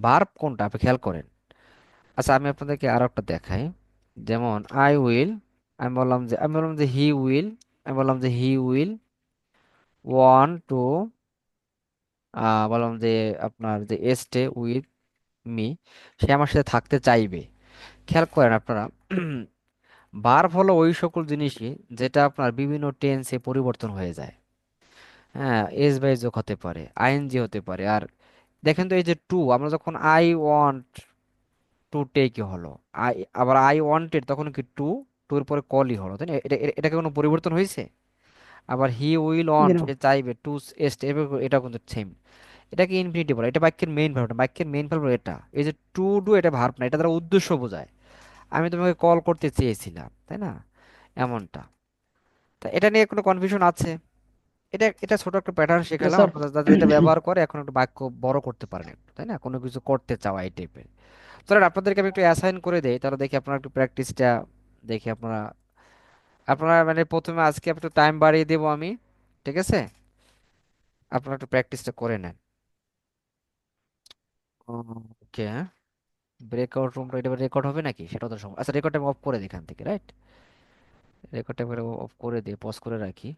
ভার্ব কোনটা আপনি খেয়াল করেন। আচ্ছা আমি আপনাদেরকে আরো একটা দেখাই। যেমন আই উইল, আমি বললাম যে he will, he will want to, বললাম যে আপনার যে স্টে উইথ মি, সে আমার সাথে থাকতে চাইবে। খেয়াল করেন আপনারা, ভার্ব হলো ওই সকল জিনিসই যেটা আপনার বিভিন্ন টেন্সে পরিবর্তন হয়ে যায়। হ্যাঁ, এস বাই যোগ হতে পারে, আইএনজি হতে পারে। আর দেখেন তো এই যে টু, আমরা যখন আই ওয়ান্ট টু টেক হলো, আই, আবার আই ওয়ান্টেড তখন কি টু, টু এর পরে কলই হলো, তাই না? এটাকে কোনো পরিবর্তন হয়েছে? আবার হি উইল জি ওয়ান্ট, না। সে চাইবে, টু এস্ট, এটা কিন্তু সেম। এটাকে ইনফিনিটিভ বলে, এটা বাক্যের মেইন ভার্ব না, বাক্যের মেইন ভার্ব এটা। এই যে টু ডু এটা ভার্ব না, এটা দ্বারা উদ্দেশ্য বোঝায়। আমি তোমাকে কল করতে চেয়েছিলাম, তাই না? এমনটা। তা এটা নিয়ে কোনো কনফিউশন আছে? এটা এটা ছোট একটা প্যাটার্ন না শেখালাম স্যার। আপনারা, যাতে এটা ব্যবহার করে এখন একটা বাক্য বড় করতে পারেন একটু, তাই না? কোনো কিছু করতে চাওয়া এই টাইপের। চলেন আপনাদেরকে আমি একটু অ্যাসাইন করে দেই, তাহলে দেখি আপনারা একটু প্র্যাকটিসটা, দেখি আপনারা, আপনারা মানে প্রথমে আজকে একটু টাইম বাড়িয়ে দেবো আমি, ঠিক আছে? আপনারা একটু প্র্যাকটিসটা করে নেন। ওকে, ব্রেকআউট রুমটা এটা রেকর্ড হবে নাকি সেটা তো সময়, আচ্ছা রেকর্ডটা আমি অফ করে দিই এখান থেকে, রাইট? রেকর্ডটা অফ করে দিয়ে পজ করে রাখি।